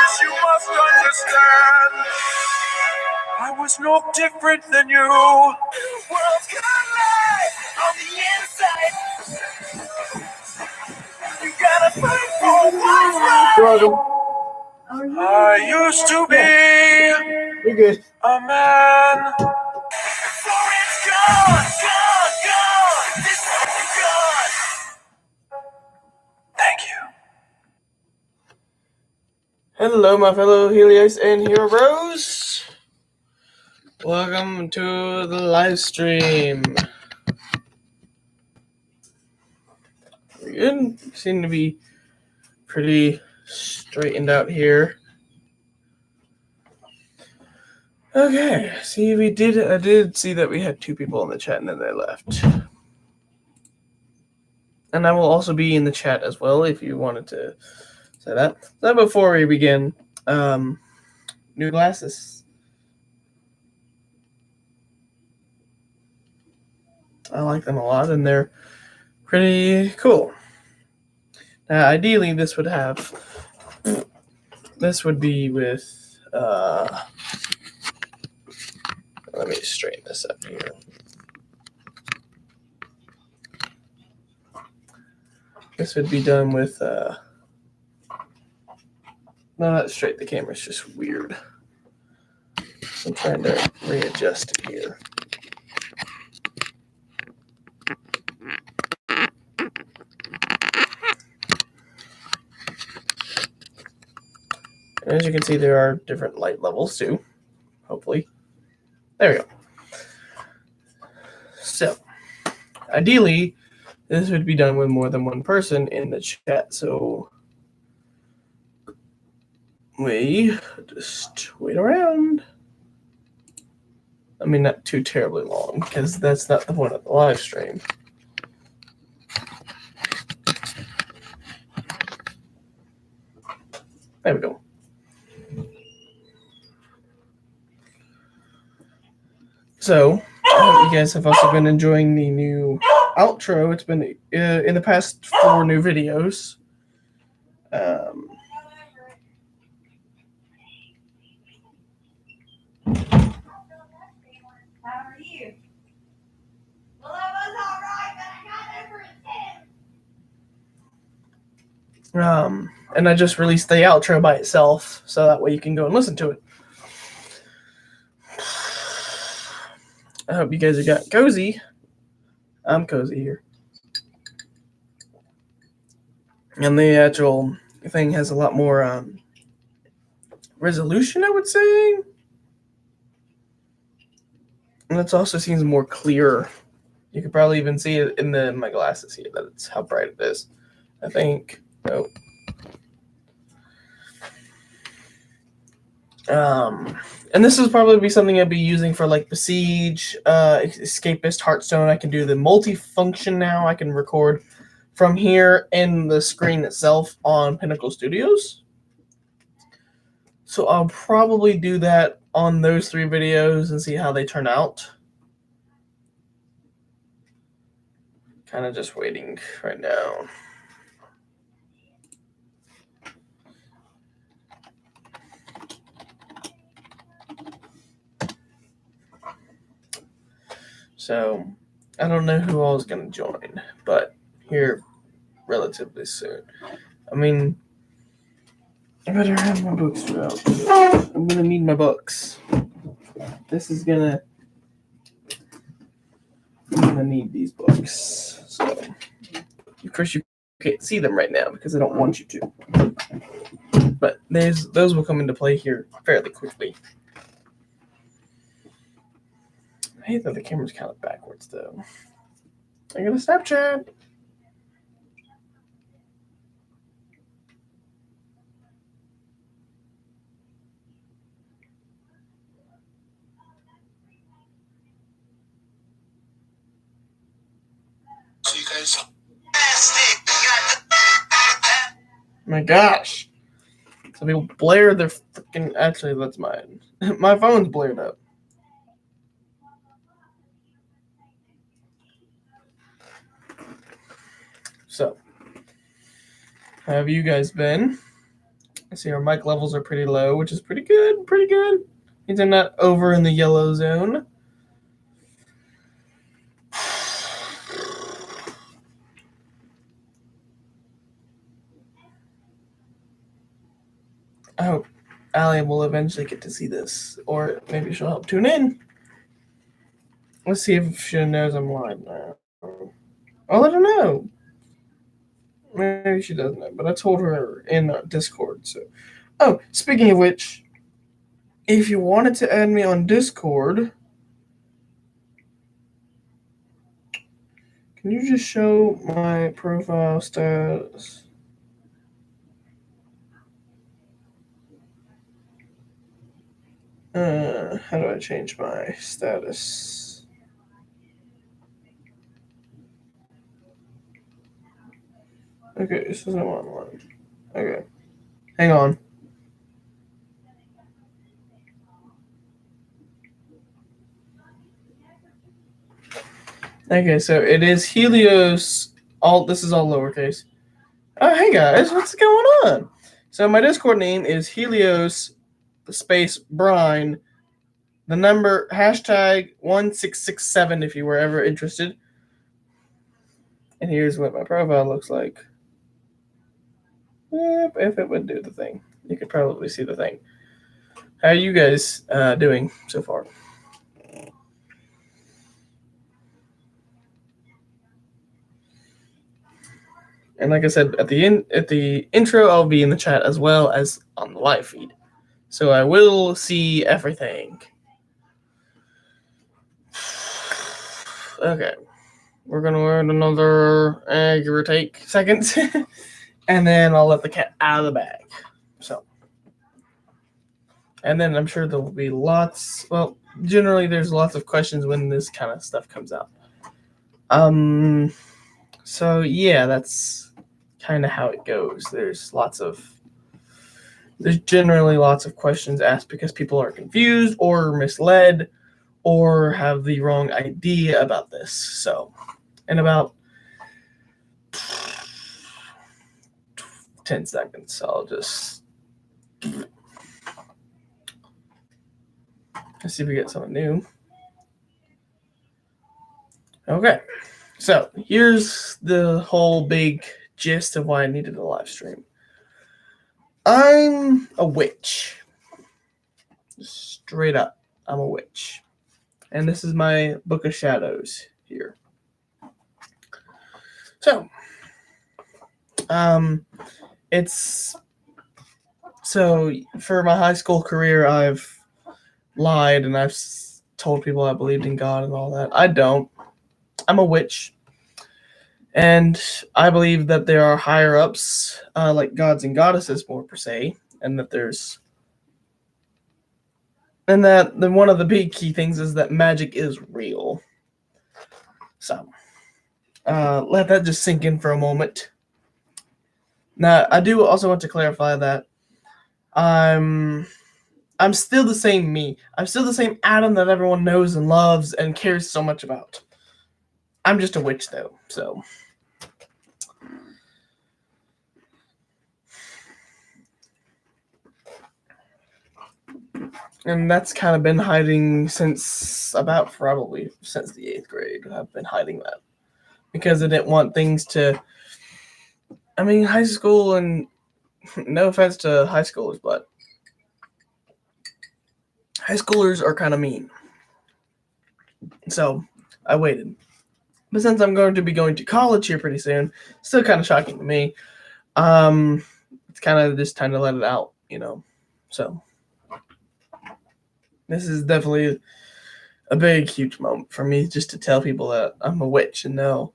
You must understand, I was no different than you. Worlds collide on the inside. You gotta fight for what's right. I used to be You're good. a man. For it's gone, gone, gone. This is gone. Thank you. Hello, my fellow Helios and Heroes. Welcome to the live stream. We're good. Seem to be pretty straightened out here. Okay, see, I did see that we had 2 people in the chat and then they left. And I will also be in the chat as well if you wanted to say that. So before we begin, new glasses. I like them a lot and they're pretty cool. Now, ideally, this would be with, let me straighten this up here. This would be done with, no, not straight, the camera's just weird. I'm trying to readjust it here. And as you can see, there are different light levels too, hopefully. There we go. So, ideally, this would be done with more than one person in the chat, so we just wait around. I mean, not too terribly long, because that's not the point of the live stream. There we go. So, I hope you guys have also been enjoying the new outro. It's been in the past 4 new videos. How are you? Well, I was all right, but I got over it. And I just released the outro by itself, so that way you can go and listen to it. I hope you guys have got cozy. I'm cozy here. And the actual thing has a lot more resolution, I would say. And it also seems more clear. You could probably even see it in my glasses here, that it's how bright it is. I think. Oh. And this is probably be something I'd be using for like Besiege, Escapist, Hearthstone. I can do the multifunction now. I can record from here in the screen itself on Pinnacle Studios. So I'll probably do that on those 3 videos and see how they turn out. Kind of just waiting right now. So I don't know who all is going to join, but here relatively soon. I mean, I better have my books out. I'm going to need my books. I'm going to need these books. So, of course, you can't see them right now because I don't want you to. But those will come into play here fairly quickly. I hate that the camera's kind of backwards, though. I got a Snapchat. My gosh. So people blare their freaking. Actually, that's mine. My phone's blared up. So, how have you guys been? I see our mic levels are pretty low, which is pretty good. Pretty good. Means I'm not over in the yellow zone. I hope Allie will eventually get to see this, or maybe she'll help tune in. Let's see if she knows I'm live now. I'll let her know. Maybe she doesn't know, but I told her in Discord. So, oh, speaking of which, if you wanted to add me on Discord, can you just show my profile status? How do I change my status? Okay, this isn't online. Okay, hang on. Okay, so it is Helios. This is all lowercase. Oh, hey guys, what's going on? So my Discord name is Helios space Brine. The number hashtag 1667 if you were ever interested. And here's what my profile looks like. Yep, if it would do the thing. You could probably see the thing. How are you guys doing so far? And like I said, at the intro, I'll be in the chat as well as on the live feed. So I will see everything. Okay. We're going to learn another, give or take, seconds. And then I'll let the cat out of the bag. So. And then I'm sure there will be generally there's lots of questions when this kind of stuff comes out. So yeah, that's kind of how it goes. There's generally lots of questions asked because people are confused or misled or have the wrong idea about this. So, in about 10 seconds, I'll just let's see if we get something new. Okay, so here's the whole big gist of why I needed a live stream. I'm a witch. Straight up, I'm a witch. And this is my Book of Shadows here. So, for my high school career, I've lied and I've told people I believed in God and all that. I don't. I'm a witch. And I believe that there are higher ups, like gods and goddesses more per se, and that one of the big key things is that magic is real. So, let that just sink in for a moment. Now, I do also want to clarify that I'm still the same me. I'm still the same Adam that everyone knows and loves and cares so much about. I'm just a witch, though, so. And that's kind of been hiding since the 8th grade. I've been hiding that. Because I didn't want things to. I mean, high school, and no offense to high schoolers, but high schoolers are kind of mean. So I waited. But since I'm going to be going to college here pretty soon, still kind of shocking to me. It's kind of just time to let it out, So this is definitely a big, huge moment for me just to tell people that I'm a witch. And no,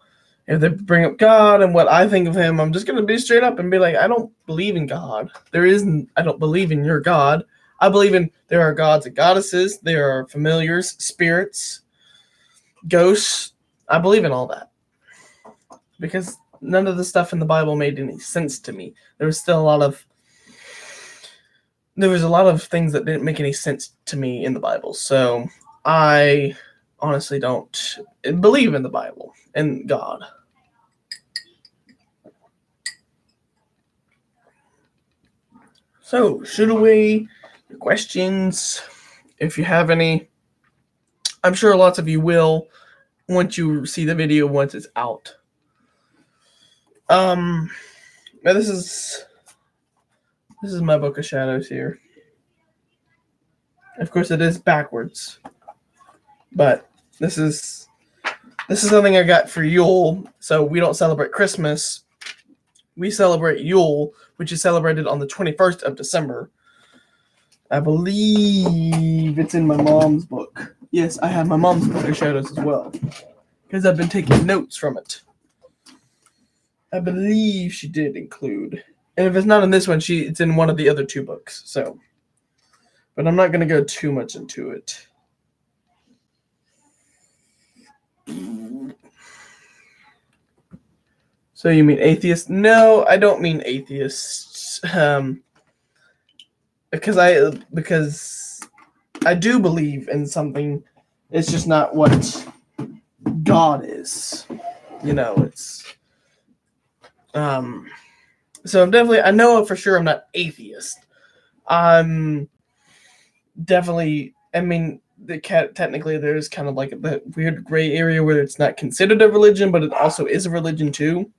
if they bring up God and what I think of him, I'm just going to be straight up and be like, I don't believe in God. I don't believe in your God. I believe there are gods and goddesses. There are familiars, spirits, ghosts. I believe in all that. Because none of the stuff in the Bible made any sense to me. There was a lot of things that didn't make any sense to me in the Bible. So I honestly don't believe in the Bible and God. So, shoot away your questions if you have any. I'm sure lots of you will once you see the video once it's out. Now this is my Book of Shadows here. Of course, it is backwards, but this is something I got for Yule. So we don't celebrate Christmas; we celebrate Yule, which is celebrated on the 21st of December. I believe it's in my mom's book. Yes, I have my mom's Book of Shadows as well, because I've been taking notes from it. I believe she did include, and if it's not in this one, it's in one of the other 2 books. So, but I'm not going to go too much into it. So you mean atheists? No, I don't mean atheists. Because I do believe in something. It's just not what God is. It's so I know for sure I'm not atheist. I'm definitely, technically there's kind of like the weird gray area where it's not considered a religion, but it also is a religion too.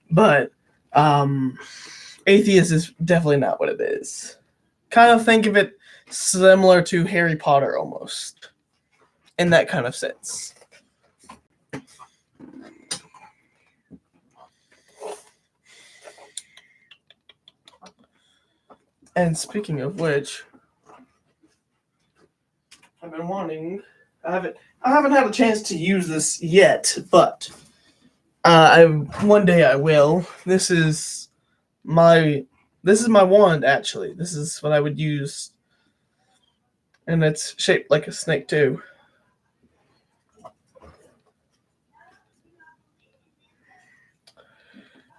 But atheist is definitely not what it is. Kind of think of it similar to Harry Potter almost, in that kind of sense. And speaking of which, I've been wanting. I haven't had a chance to use this yet, but one day I will. This is my wand, actually. This is what I would use, and it's shaped like a snake too.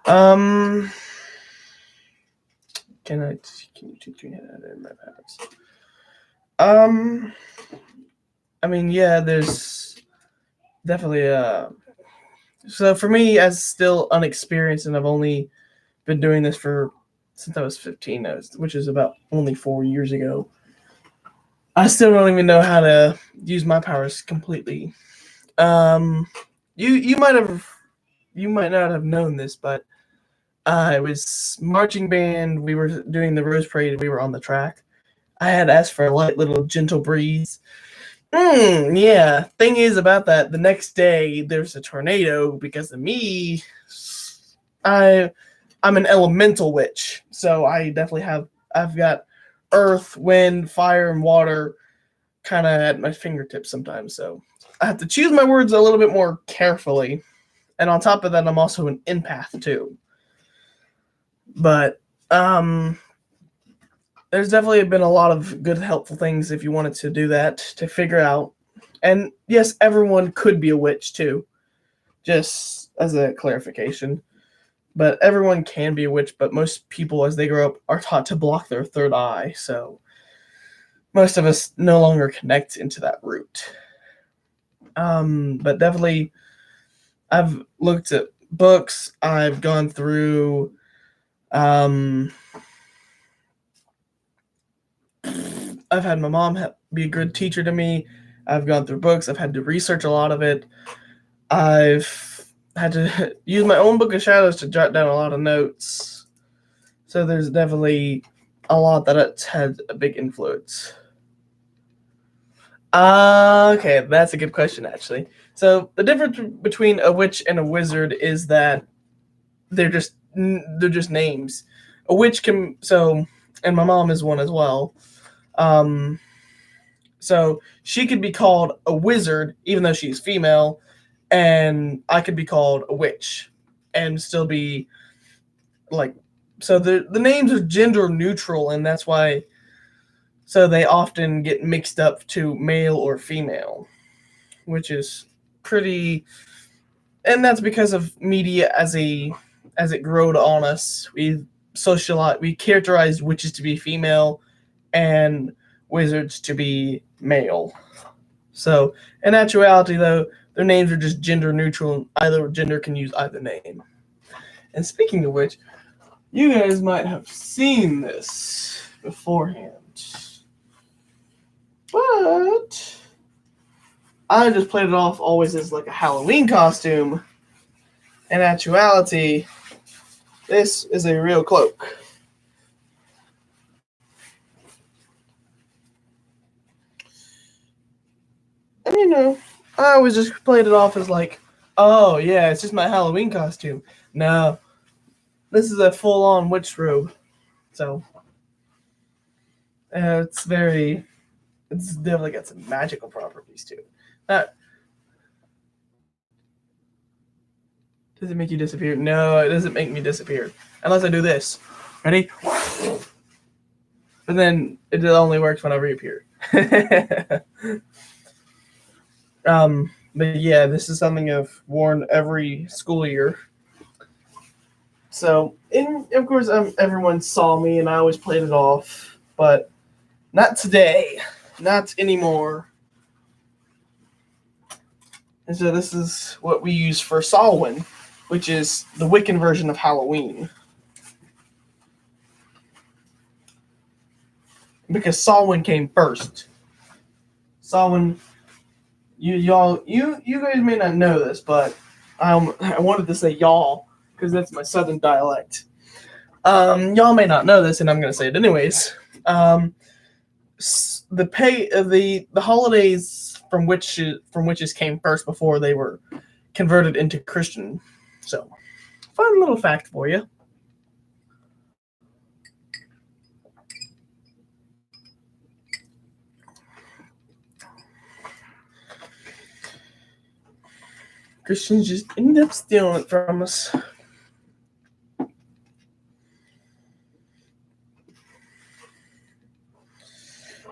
Can you teach me how to in my powers? Yeah, there's definitely so for me, as still unexperienced, and I've only been doing this since I was 15, which is about only 4 years ago. I still don't even know how to use my powers completely. You might not have known this, but it was marching band. We were doing the Rose Parade. We were on the track. I had asked for a light little gentle breeze. Yeah. Thing is about that, the next day there's a tornado because of me. I'm an elemental witch, so I definitely I've got earth, wind, fire, and water kind of at my fingertips sometimes. So I have to choose my words a little bit more carefully. And on top of that, I'm also an empath too. But there's definitely been a lot of good, helpful things if you wanted to do that, to figure out. And yes, everyone could be a witch too, just as a clarification. But everyone can be a witch, but most people, as they grow up, are taught to block their third eye. So most of us no longer connect into that root. But definitely, I've looked at books. I've gone through I've had my mom be a good teacher to me. I've gone through books. I've had to research a lot of it. I've had to use my own Book of Shadows to jot down a lot of notes. So there's definitely a lot that it's had a big influence. Okay, that's a good question, actually. So the difference between a witch and a wizard is that they're just names. A witch and my mom is one as well. So she could be called a wizard, even though she's female, and I could be called a witch, and still be like. So the names are gender neutral, and that's why. So they often get mixed up to male or female, which is pretty. And that's because of media as it growed on us. We characterized witches to be female and wizards to be male. So in actuality, though, their names are just gender neutral. Either gender can use either name. And speaking of which, You guys might have seen this beforehand, but I just played it off always as like a Halloween costume. In actuality, this is a real cloak. And you know, I always just played it off as like, oh yeah, it's just my Halloween costume. No, this is a full-on witch robe. So it's definitely got some magical properties to it. Does it make you disappear? No, it doesn't make me disappear. Unless I do this. Ready? But then it only works when I reappear. But yeah, this is something I've worn every school year. So, of course, everyone saw me and I always played it off. But not today. Not anymore. And so this is what we use for Samhain, which is the Wiccan version of Halloween. Because Samhain came first. Samhain, you guys may not know this, but I wanted to say y'all because that's my southern dialect. Y'all may not know this, and I'm going to say it anyways. The holidays from witches came first before they were converted into Christian. So, fun little fact for you. Christians just end up stealing it from us.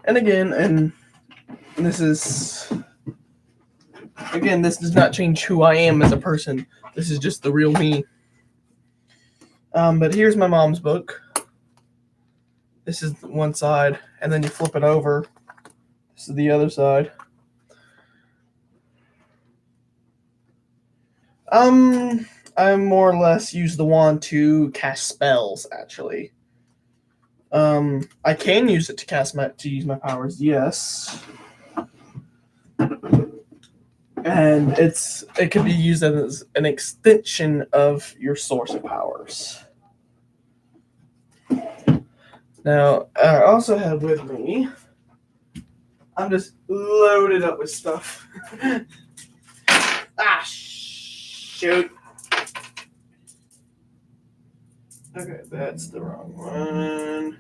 And again, this does not change who I am as a person. This is just the real me. But here's my mom's book. This is one side, and then you flip it over. This is the other side. I more or less use the wand to cast spells, actually. I can use it to use my powers, yes. And it can be used as an extension of your source of powers. Now, I also have with me, I'm just loaded up with stuff. Shoot. Okay, that's the wrong one.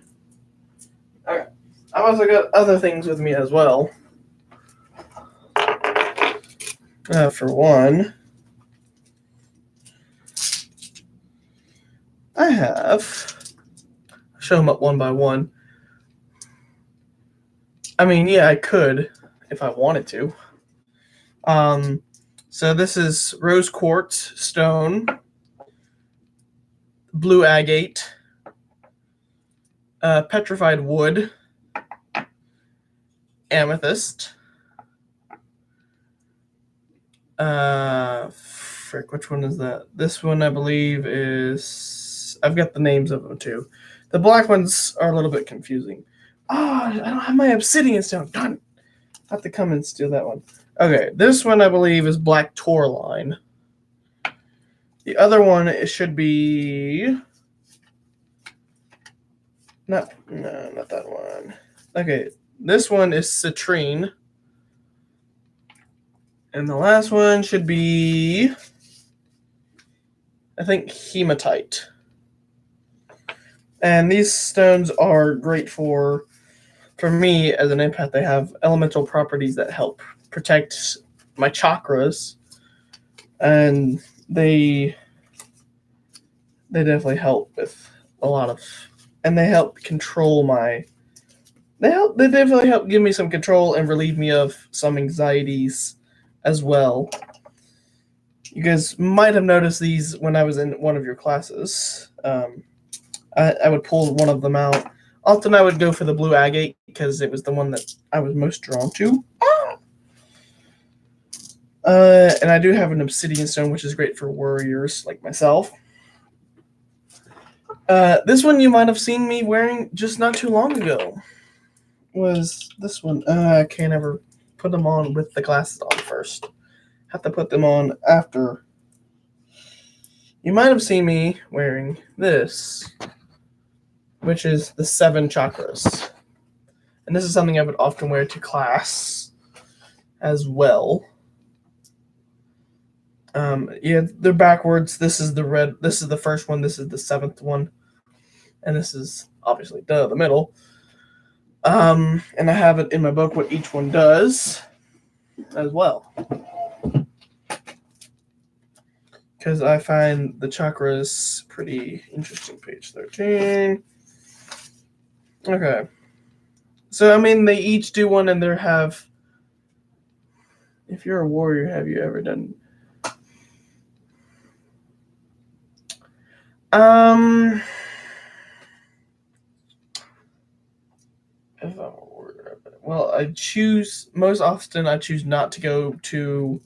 Okay, I've also got other things with me as well. For one, I have. I'll show them up one by one. I mean, yeah, I could if I wanted to. So this is rose quartz stone, blue agate, petrified wood, amethyst. Which one is that? This one, I believe, is. I've got the names of them too. The black ones are a little bit confusing. I don't have my obsidian stone. Darn it. I have to come and steal that one. Okay, this one I believe is black tourmaline. The other one it should be not that one. Okay, this one is citrine. And the last one should be I think hematite. And these stones are great for me as an empath. They have elemental properties that help protect my chakras, and they definitely help with a lot of, and they help control my. They definitely help give me some control and relieve me of some anxieties as well. You guys might have noticed these when I was in one of your classes. I would pull one of them out. Often I would go for the blue agate because it was the one that I was most drawn to. And I do have an obsidian stone, which is great for warriors like myself. This one you might have seen me wearing just not too long ago. Was this one? I can't ever put them on with the glasses on first. Have to put them on after. You might have seen me wearing this, which is the 7 chakras. And this is something I would often wear to class as well. Yeah, they're backwards. This is the red. This is the first one. This is the 7th one. And this is obviously the middle. And I have it in my book what each one does as well. Because I find the chakras pretty interesting. Page 13. Okay. So, I mean, they each do one and they have... If you're a warrior, have you ever done... If I'm a warrior, well, I choose not to go to.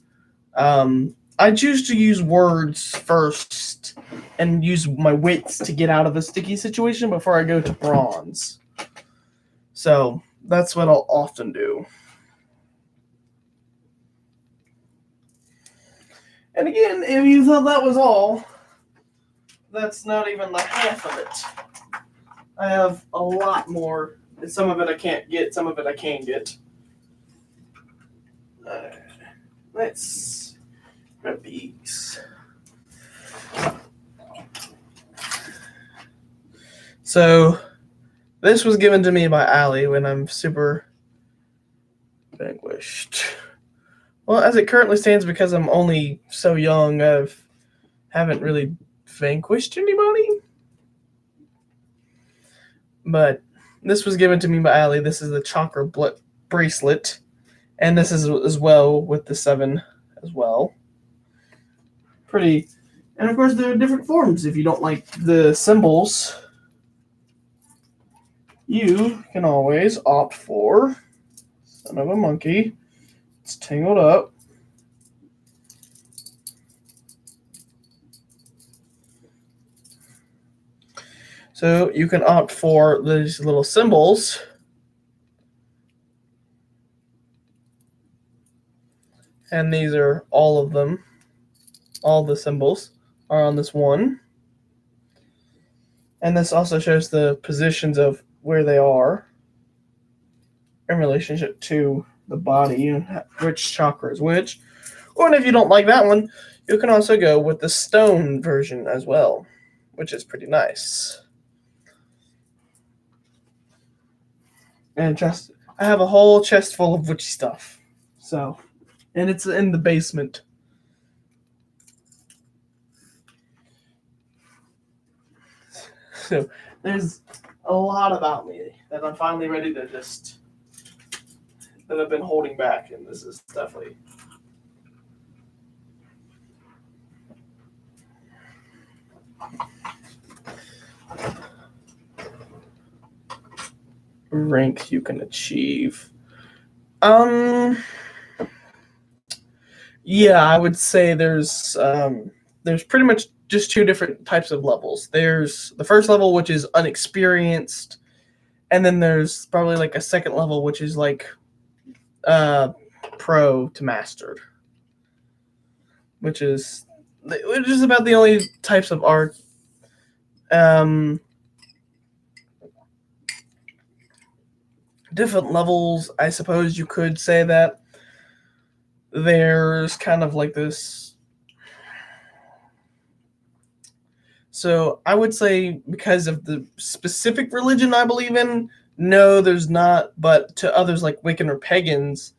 I choose to use words first and use my wits to get out of a sticky situation before I go to bronze. So that's what I'll often do. And again, if you thought that was all, that's not even the half of it. I have a lot more. Some of it I can't get, some of it I can get. Let's grab these. So, this was given to me by Allie when I'm super vanquished. Well, as it currently stands, because I'm only so young, haven't really vanquished anybody. But this was given to me by Allie. This is the chakra bracelet. And this is as well with the 7 as well. Pretty. And of course, there are different forms. If you don't like the symbols, you can always opt for son of a monkey. It's tangled up. So you can opt for these little symbols. And these are all of them. All the symbols are on this one. And this also shows the positions of where they are in relationship to the body and which chakra is which. Or if you don't like that one, you can also go with the stone version as well, which is pretty nice. And I have a whole chest full of witchy stuff. So, and it's in the basement. So there's a lot about me that I'm finally ready to that I've been holding back, and this is definitely rank you can achieve. Yeah, I would say there's pretty much just 2 different types of levels. There's the first level, which is unexperienced, and then there's probably like a second level, which is like pro to mastered, which is about the only types of art. Different levels, I suppose you could say that. There's kind of like this. So I would say because of the specific religion I believe in, no, there's not. But to others like Wiccan or pagans,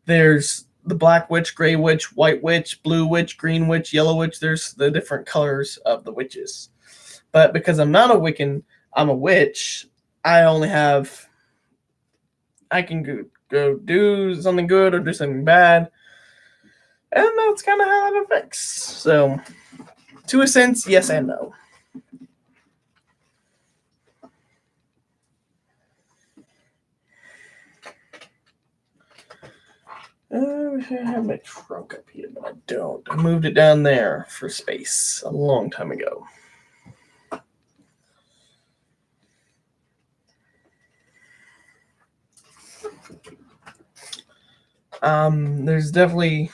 there's the black witch, gray witch, white witch, blue witch, green witch, yellow witch. There's the different colors of the witches. But because I'm not a Wiccan, I'm a witch. I can go do something good or do something bad. And that's kind of how it affects. So, to a sense, yes and no. I have my trunk up here, but I don't. I moved it down there for space a long time ago. There's definitely,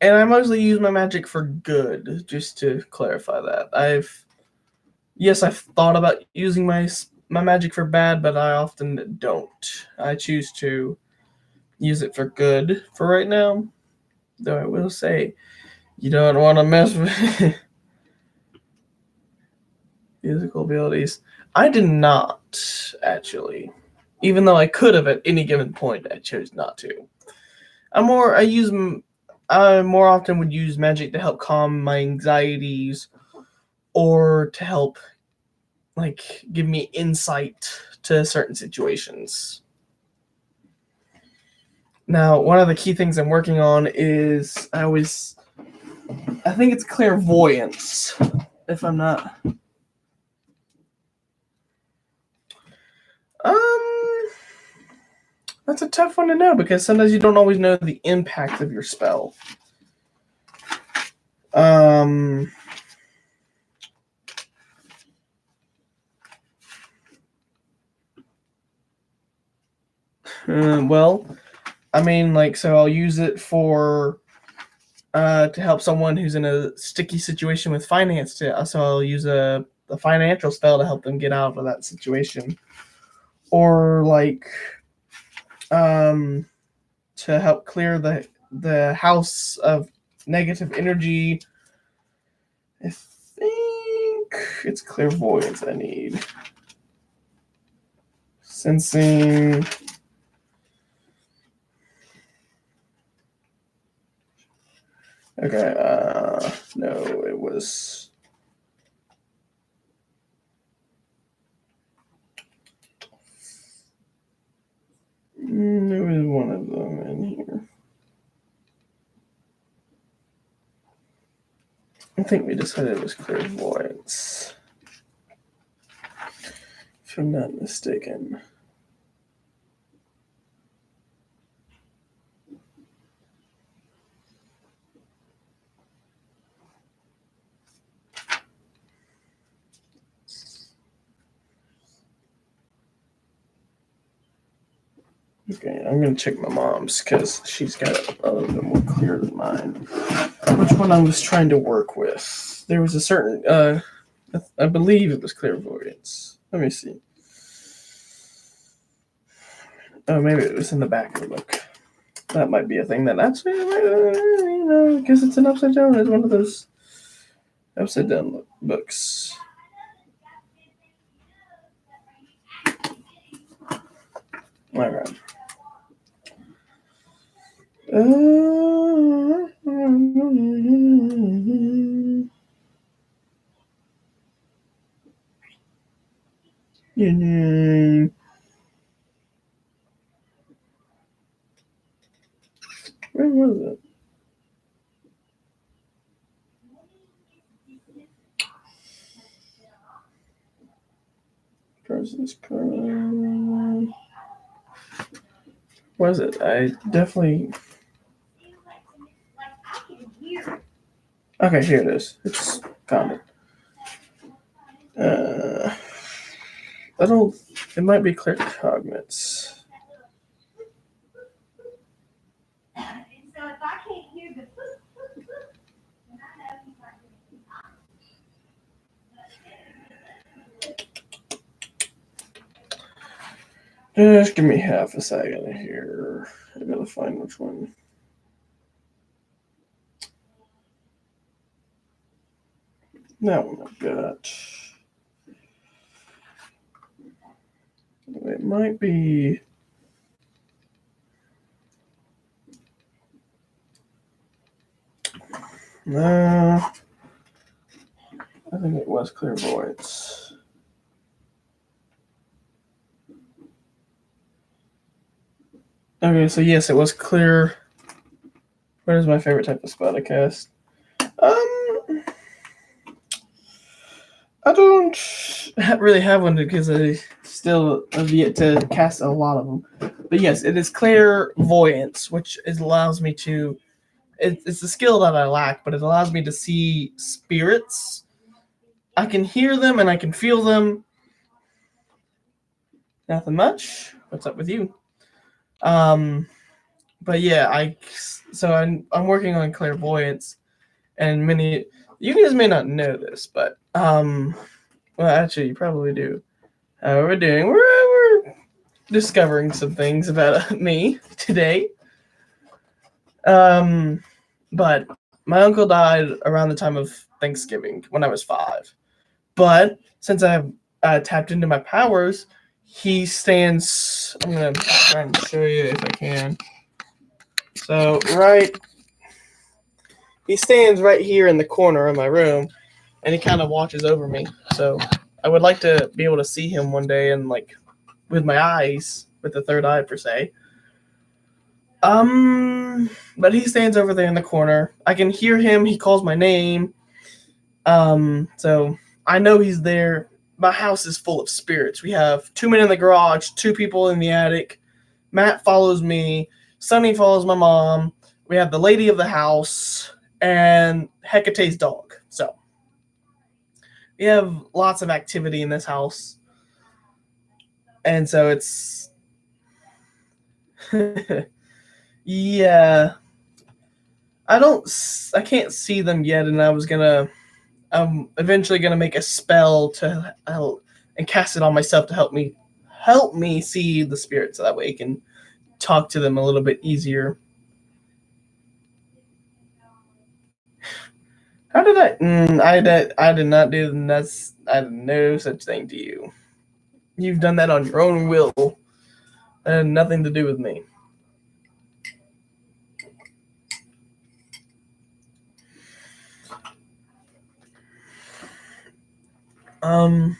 and I mostly use my magic for good. Just to clarify that, I've thought about using my magic for bad, but I often don't. I choose to use it for good for right now. Though I will say, you don't want to mess with physical abilities. I did not actually, even though I could have at any given point. I chose not to. I more often would use magic to help calm my anxieties or to help like give me insight to certain situations. Now, one of the key things I'm working on is I think it's clairvoyance. If I'm not that's a tough one to know because sometimes you don't always know the impact of your spell. Well, I mean, like, so I'll use it for to help someone who's in a sticky situation with finance. So I'll use a financial spell to help them get out of that situation, or like to help clear the house of negative energy. I think it's clairvoyance I need. Sensing. Okay, no, it was. There was one of them in here. I think we decided it was clairvoyance. If I'm not mistaken. Okay, I'm gonna check my mom's because she's got it a little bit more clear than mine. Which one I was trying to work with? There was a certain, I believe it was clairvoyance. Let me see. Oh, maybe it was in the back of the book. That might be a thing that actually, I guess it's an upside down. It's one of those upside down books. All right. Where was it? Versus card. Was it? I definitely. Okay, here it is. It's found it. I don't. It might be claircognizance. Just give me half a second here. I gotta find which one. That one I've got. It might be. I think it was clairvoyance. Okay, so yes, it was clear. What is my favorite type of spell to cast? I don't really have one because I still have yet to cast a lot of them. But yes, it is clairvoyance, which allows me to. It's a skill that I lack, but it allows me to see spirits. I can hear them and I can feel them. Nothing much. What's up with you? but yeah, I'm working on clairvoyance, and many you guys may not know this, but well, actually, you probably do. How we're doing? We're discovering some things about me today. Um, but my uncle died around the time of Thanksgiving when I was 5. But since I've tapped into my powers, he stands. I'm gonna try and show you if I can. So he stands right here in the corner of my room, and he kind of watches over me. So I would like to be able to see him one day, and like with my eyes, with the third eye per se. But he stands over there in the corner. I can hear him. He calls my name. So I know he's there. My house is full of spirits. We have 2 men in the garage, 2 people in the attic. Matt follows me. Sonny follows my mom. We have the lady of the house and Hecate's dog. So we have lots of activity in this house. And so it's yeah. I can't see them yet, and I'm eventually gonna make a spell to help and cast it on myself to help me see the spirits, so that way I can talk to them a little bit easier. How did I did not do that's I did no such thing to you. You've done that on your own will. That had nothing to do with me.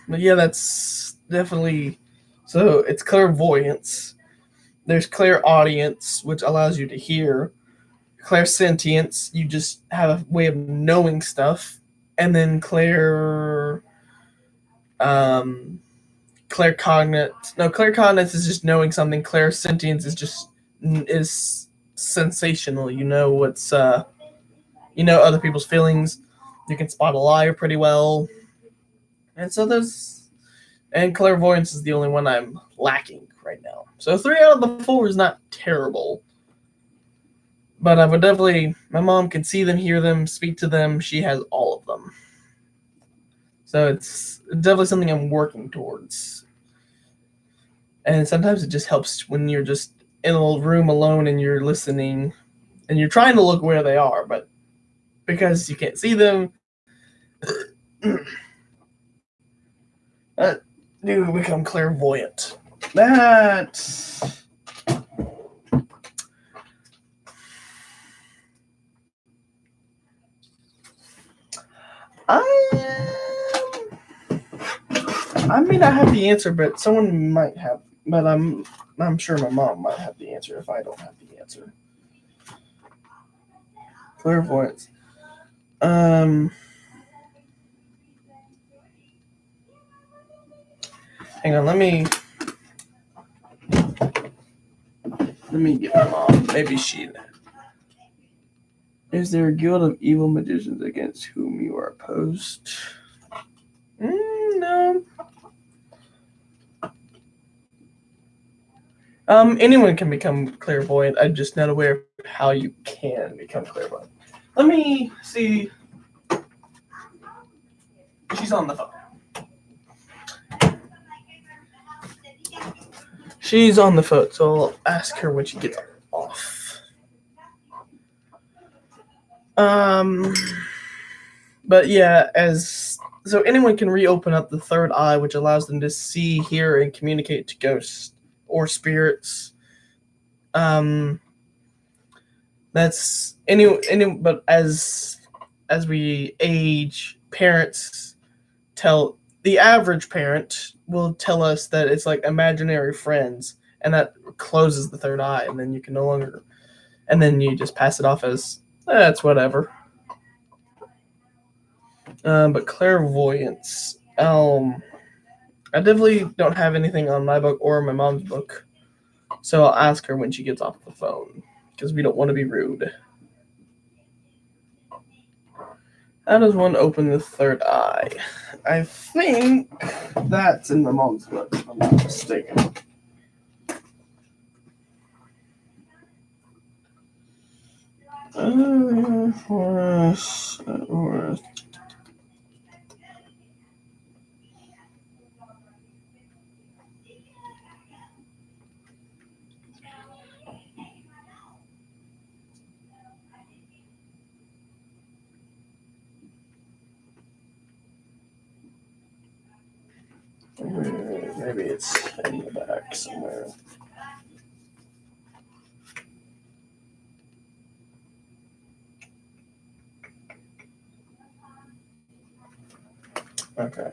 But yeah, that's definitely so it's clairvoyance. There's clairaudience, which allows you to hear. Clairsentience, you just have a way of knowing stuff. And then claircognate is just knowing something. Clairsentience is sensational. You know you know other people's feelings. You can spot a liar pretty well. And so and clairvoyance is the only one I'm lacking right now. So 3 out of the 4 is not terrible. But I would definitely, my mom can see them, hear them, speak to them. She has all of them. So it's definitely something I'm working towards. And sometimes it just helps when you're just in a room alone and you're listening and you're trying to look where they are, but because you can't see them, you become clairvoyant. I may not have the answer, but someone might have. But I'm sure my mom might have the answer if I don't have the answer. Clairvoyance. Hang on, let me get my mom. Maybe she. Is there a guild of evil magicians against whom you are opposed? No. Anyone can become clairvoyant. I'm just not aware of how you can become clairvoyant. Let me see. She's on the phone. She's on the phone, so I'll ask her when she gets off. But yeah, so anyone can reopen up the third eye, which allows them to see, hear, and communicate to ghosts or spirits. That's but as we age, the average parent will tell us that it's like imaginary friends, and that closes the third eye, and then you can no longer, and then you just pass it off as that's whatever. But clairvoyance, I definitely don't have anything on my book or my mom's book, so I'll ask her when she gets off the phone, because we don't want to be rude. How does one open the third eye? I think that's in my mom's book, if I'm not mistaken. Forest. Maybe it's in the back somewhere. Okay.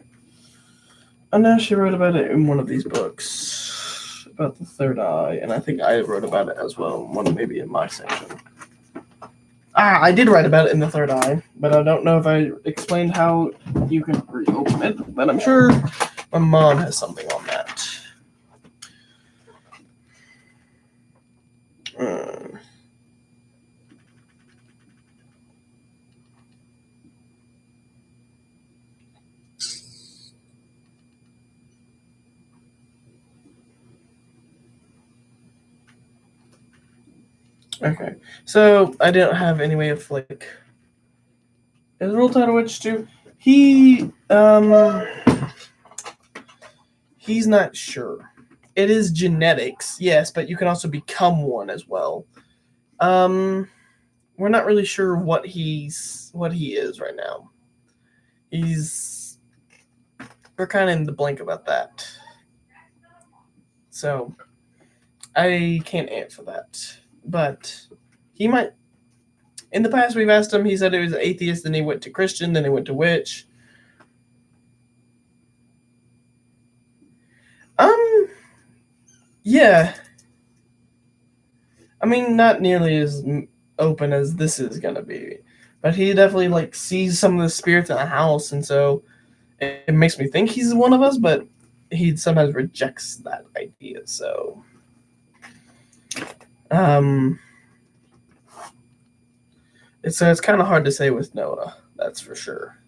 I know she wrote about it in one of these books about the third eye, and I think I wrote about it as well. One maybe in my section. I did write about it in the third eye, but I don't know if I explained how you can reopen it. But I'm sure my mom has something on that. Okay, so I didn't have any way of like. Is Roll Tide a witch too? He's not sure. It is genetics, yes, but you can also become one as well. We're not really sure what he is right now. We're kind of in the blank about that. So I can't answer that. But he might. In the past, we've asked him. He said he was an atheist, then he went to Christian, then he went to witch. Yeah. I mean, not nearly as open as this is gonna be, but he definitely like sees some of the spirits in the house, and so it makes me think he's one of us. But he sometimes rejects that idea. So, it's kind of hard to say with Noah. That's for sure.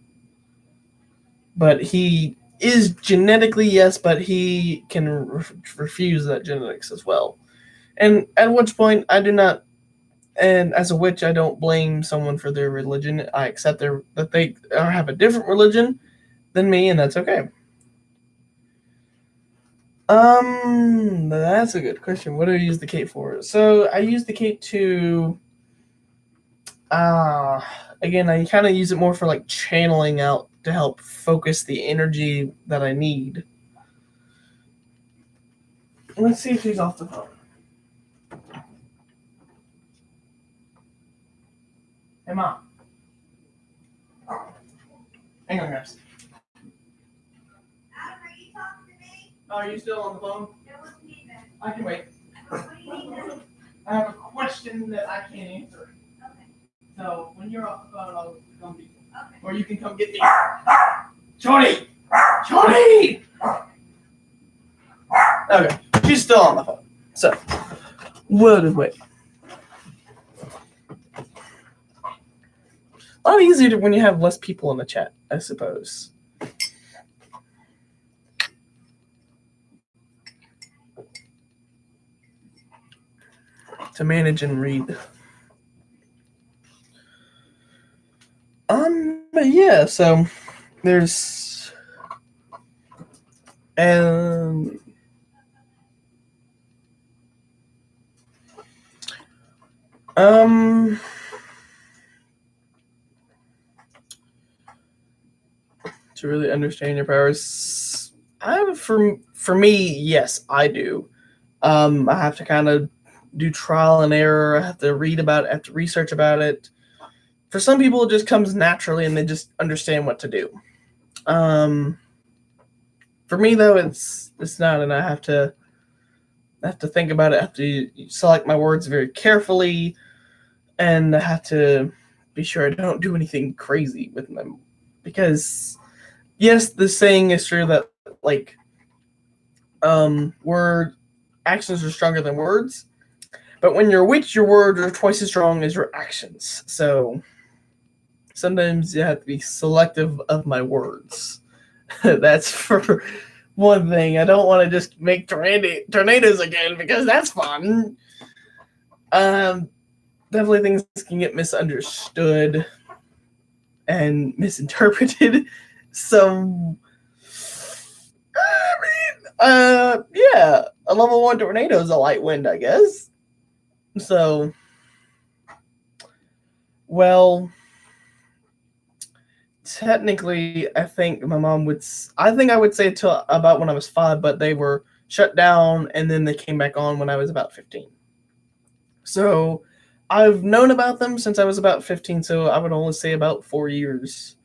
But he is genetically yes, but he can refuse that genetics as well. And at which point I do not, and as a witch, I don't blame someone for their religion. I accept that they have a different religion than me, and that's okay. That's a good question. What do I use the cape for? So I use the cape to, again, I kind of use it more for like channeling out to help focus the energy that I need. Let's see if she's off the phone. Hey, Mom. Hang on, guys. Adam, are you talking to me? Are you still on the phone? It was me then. I can wait. What do you need then? I have a question that I can't answer. Okay. So when you're off the phone, I'll come get you. Okay. Or you can come get me. Jody! Jody! Okay, she's still on the phone. So, we'll just wait. A lot easier when you have less people in the chat, I suppose. To manage and read. But yeah, so there's to really understand your powers, for me, yes, I do. I have to kind of do trial and error. I have to read about it, I have to research about it. For some people, it just comes naturally and they just understand what to do. For me, though, it's not, and I have to think about it. I have to select my words very carefully, and I have to be sure I don't do anything crazy with them. Because, yes, the saying is true that, like, actions are stronger than words. But when you're a witch, your words are twice as strong as your actions. So sometimes you have to be selective of my words. That's for one thing. I don't want to just make tornadoes again because that's fun. definitely things can get misunderstood and misinterpreted. So, yeah, a level 1 tornado is a light wind, I guess. So, well, technically, I think my mom would. I think I would say till about when I was 5, but they were shut down and then they came back on when I was about 15. So, I've known about them since I was about 15. So I would only say about 4 years.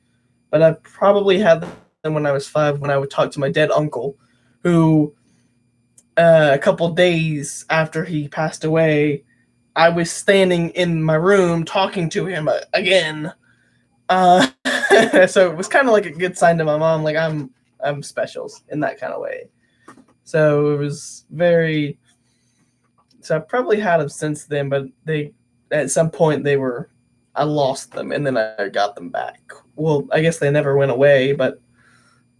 But I probably had them when I was 5 when I would talk to my dead uncle, who a couple days after he passed away, I was standing in my room talking to him again. So it was kind of like a good sign to my mom, like I'm special in that kind of way. So it was very. So I probably had them since then, but they at some point I lost them and then I got them back. Well, I guess they never went away, but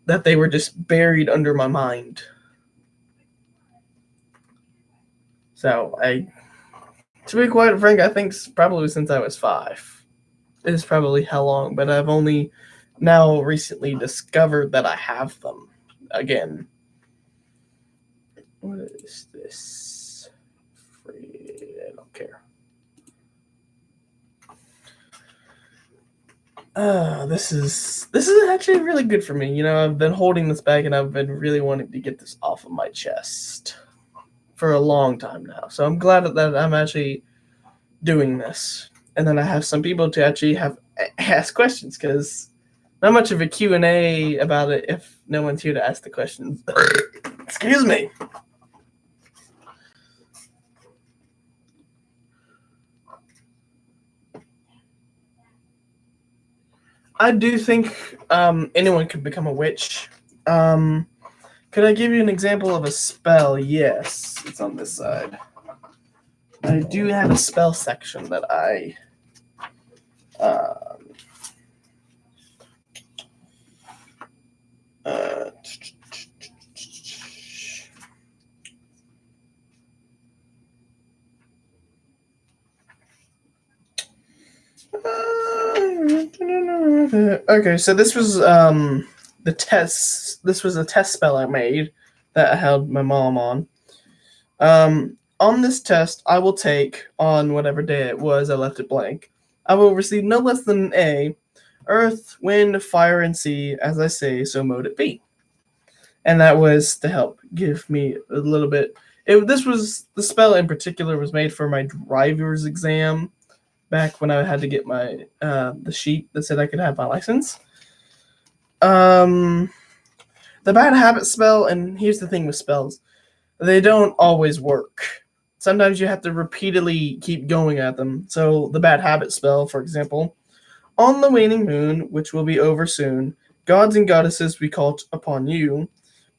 that they were just buried under my mind. So to be quite frank, I think probably since I was 5 is probably how long. But I've only now recently discovered that I have them again. What is this? Free? I don't care. This is actually really good for me. I've been holding this bag and I've been really wanting to get this off of my chest for a long time now. So I'm glad that I'm actually doing this. And then I have some people to actually ask questions, because not much of a Q&A about it if no one's here to ask the questions. Excuse me. I do think anyone could become a witch. Could I give you an example of a spell? Yes, it's on this side. I do have a spell section that I okay, so this was the test. This was a test spell I made that I held my mom on. On this test, I will take, on whatever day it was, I left it blank, I will receive no less than an A, earth, wind, fire, and sea, as I say, so mote it be. And that was to help give me a little bit. The spell in particular was made for my driver's exam back when I had to get my the sheet that said I could have my license. The bad habit spell, and here's the thing with spells, they don't always work. Sometimes you have to repeatedly keep going at them. So the bad habit spell, for example, on the waning moon, which will be over soon, gods and goddesses we call upon you.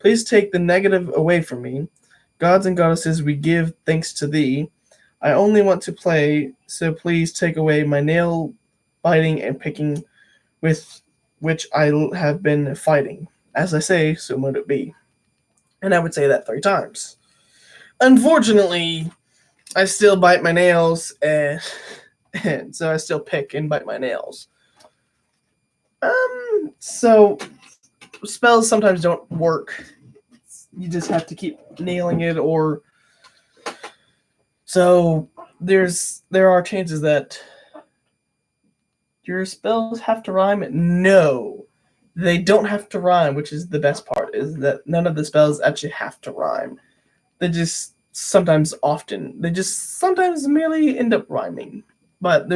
Please take the negative away from me. Gods and goddesses, we give thanks to thee. I only want to play, so please take away my nail biting and picking with which I have been fighting. As I say, so mote it be. And I would say that 3 times. Unfortunately, I still bite my nails, and so I still pick and bite my nails. So spells sometimes don't work. You just have to keep nailing it, or so there are chances that your spells have to rhyme. No, they don't have to rhyme, which is the best part, is that none of the spells actually have to rhyme. They just sometimes merely end up rhyming. But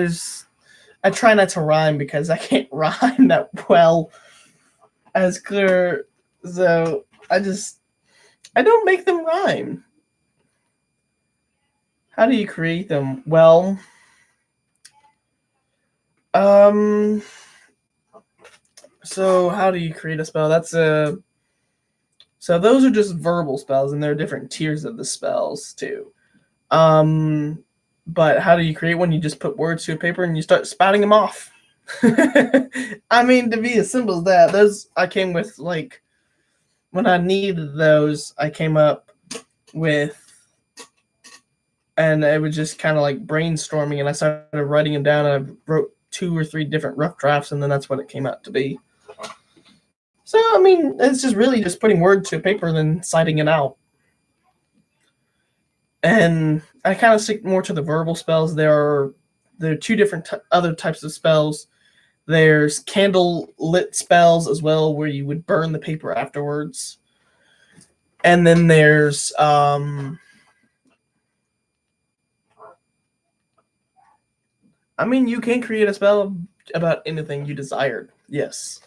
I try not to rhyme because I can't rhyme that well as clear. So I don't make them rhyme. How do you create them? Well, so how do you create a spell? So those are just verbal spells, and there are different tiers of the spells too. But how do you create one? You just put words to a paper and you start spouting them off. I mean, to be as simple as that, those I came with, like, when I needed those, I came up with and it was just kind of like brainstorming, and I started writing them down, and I wrote 2 or 3 different rough drafts, and then that's what it came out to be. So I mean, it's just really just putting word to paper and then citing it out. And I kind of stick more to the verbal spells. There are 2 different other types of spells. There's candle lit spells as well, where you would burn the paper afterwards. And then there's I mean, you can create a spell about anything you desired. Yes.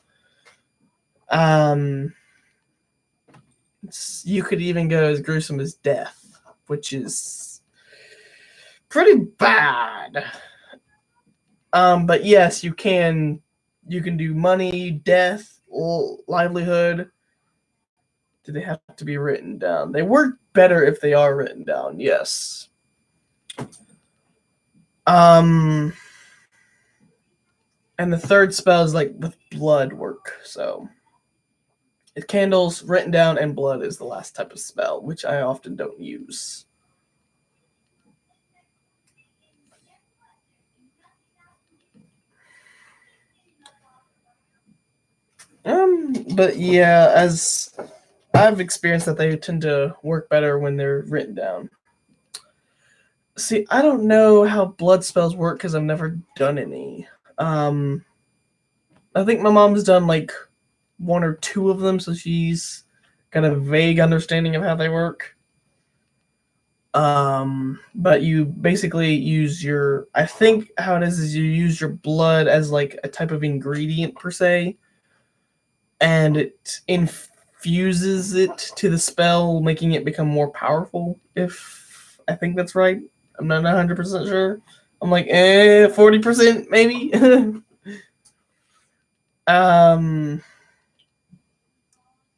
You could even go as gruesome as death, which is pretty bad. But yes, you can do money, death, livelihood. Do they have to be written down? They work better if they are written down. Yes. And the third spell is like with blood work. So it's candles, written down, and blood is the last type of spell, which I often don't use. But yeah, as I've experienced that they tend to work better when they're written down. See, I don't know how blood spells work because I've never done any. I think my mom's done like 1 or 2 of them, so she's got a vague understanding of how they work. But you basically use I think how it is you use your blood as like a type of ingredient per se, and it infuses it to the spell, making it become more powerful. If I think that's right, I'm not 100% sure. I'm like 40% maybe. I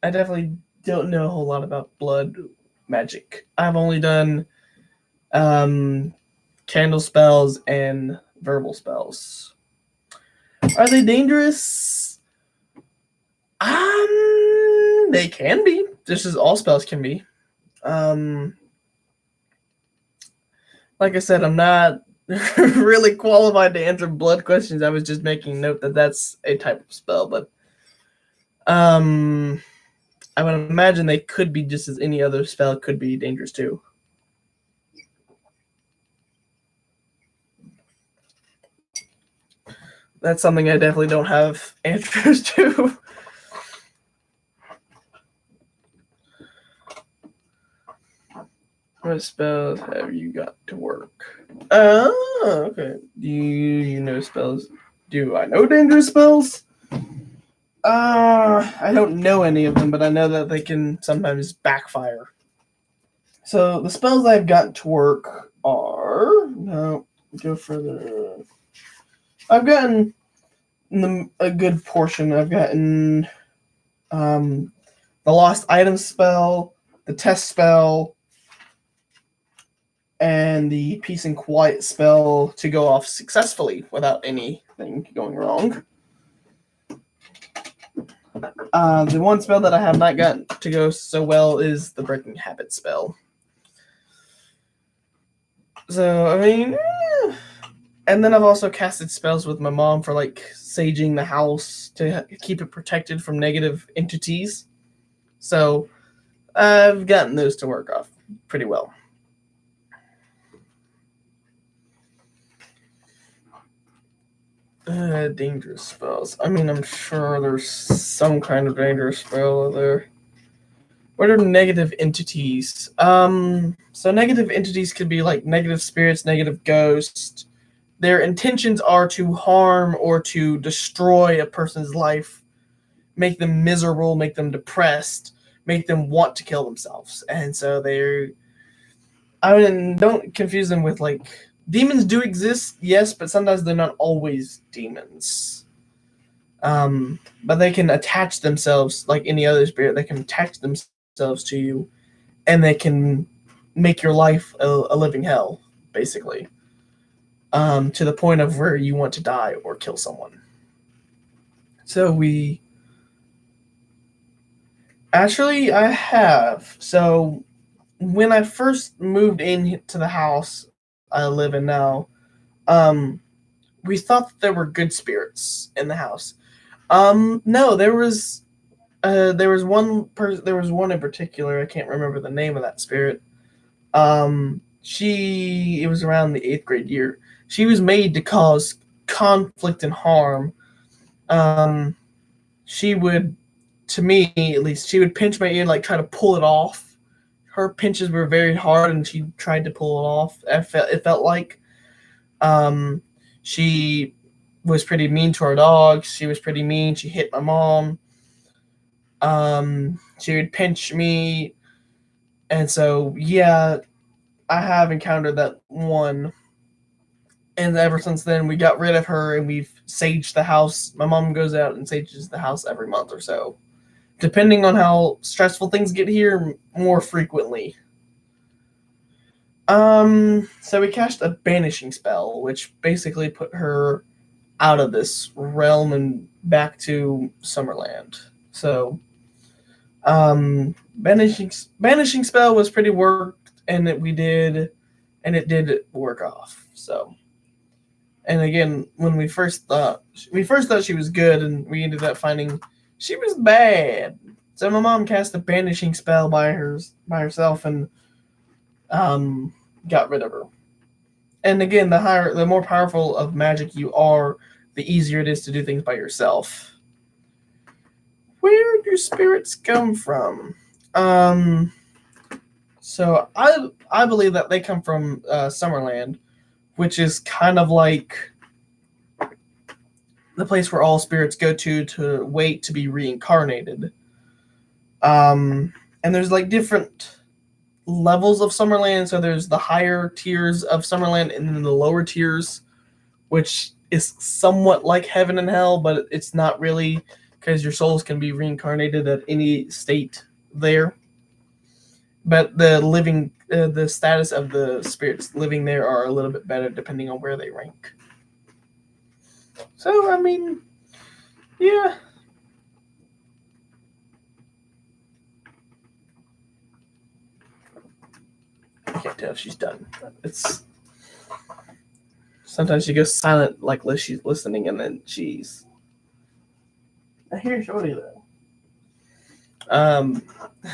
definitely don't know a whole lot about blood magic. I've only done candle spells and verbal spells. Are they dangerous? They can be, just as all spells can be. Like I said, I'm not really qualified to answer blood questions. I was just making note that that's a type of spell, but I would imagine they could be just as any other spell could be dangerous too. That's something I definitely don't have answers to. What spells have you got to work? Oh, okay. Do you know spells? Do I know dangerous spells? I don't know any of them, but I know that they can sometimes backfire. So the spells I've gotten to work are go further. I've gotten a good portion. I've gotten the lost item spell, the test spell, and the peace and quiet spell to go off successfully without anything going wrong. The one spell that I have not gotten to go so well is the breaking habit spell. So, I mean, and then I've also casted spells with my mom for like saging the house to keep it protected from negative entities. So, I've gotten those to work off pretty well. Dangerous spells. I mean, I'm sure there's some kind of dangerous spell there. What are negative entities? So negative entities could be like negative spirits, negative ghosts. Their intentions are to harm or to destroy a person's life, make them miserable, make them depressed, make them want to kill themselves. And so I mean, don't confuse them with like demons do exist, yes, but sometimes they're not always demons. But they can attach themselves like any other spirit. They can attach themselves to you, and they can make your life a living hell, basically, to the point of where you want to die or kill someone. So I have. So when I first moved into the house I live in now, um, we thought that there were good spirits in the house. No, there was one in particular. I can't remember the name of that spirit. It was around the 8th grade year. She was made to cause conflict and harm. Um, she would, to me at least, she would pinch my ear and like try to pull it off. Her pinches were very hard, and she tried to pull it off. It felt like, um, she was pretty mean to our dogs. She was pretty mean. She hit my mom. She would pinch me, and so yeah, I have encountered that one. And ever since then, we got rid of her and we've saged the house. My mom goes out and sages the house every month or so, depending on how stressful things get here, more frequently. So we cast a banishing spell, which basically put her out of this realm and back to Summerland. So, banishing spell was pretty worked, and it did work off. So, and again, when we first thought she was good, and we ended up finding she was bad. So my mom cast a banishing spell by herself and got rid of her. And again, the more powerful of magic you are, the easier it is to do things by yourself. Where do spirits come from? So I believe that they come from Summerland, which is kind of like the place where all spirits go to wait to be reincarnated. And there's like different levels of Summerland. So there's the higher tiers of Summerland, and then the lower tiers, which is somewhat like heaven and hell, but it's not really, because your souls can be reincarnated at any state there. But the status of the spirits living there are a little bit better depending on where they rank. So I mean, yeah. I can't tell if she's done. It's sometimes she goes silent, like she's listening, and then she's. I hear Shorty though.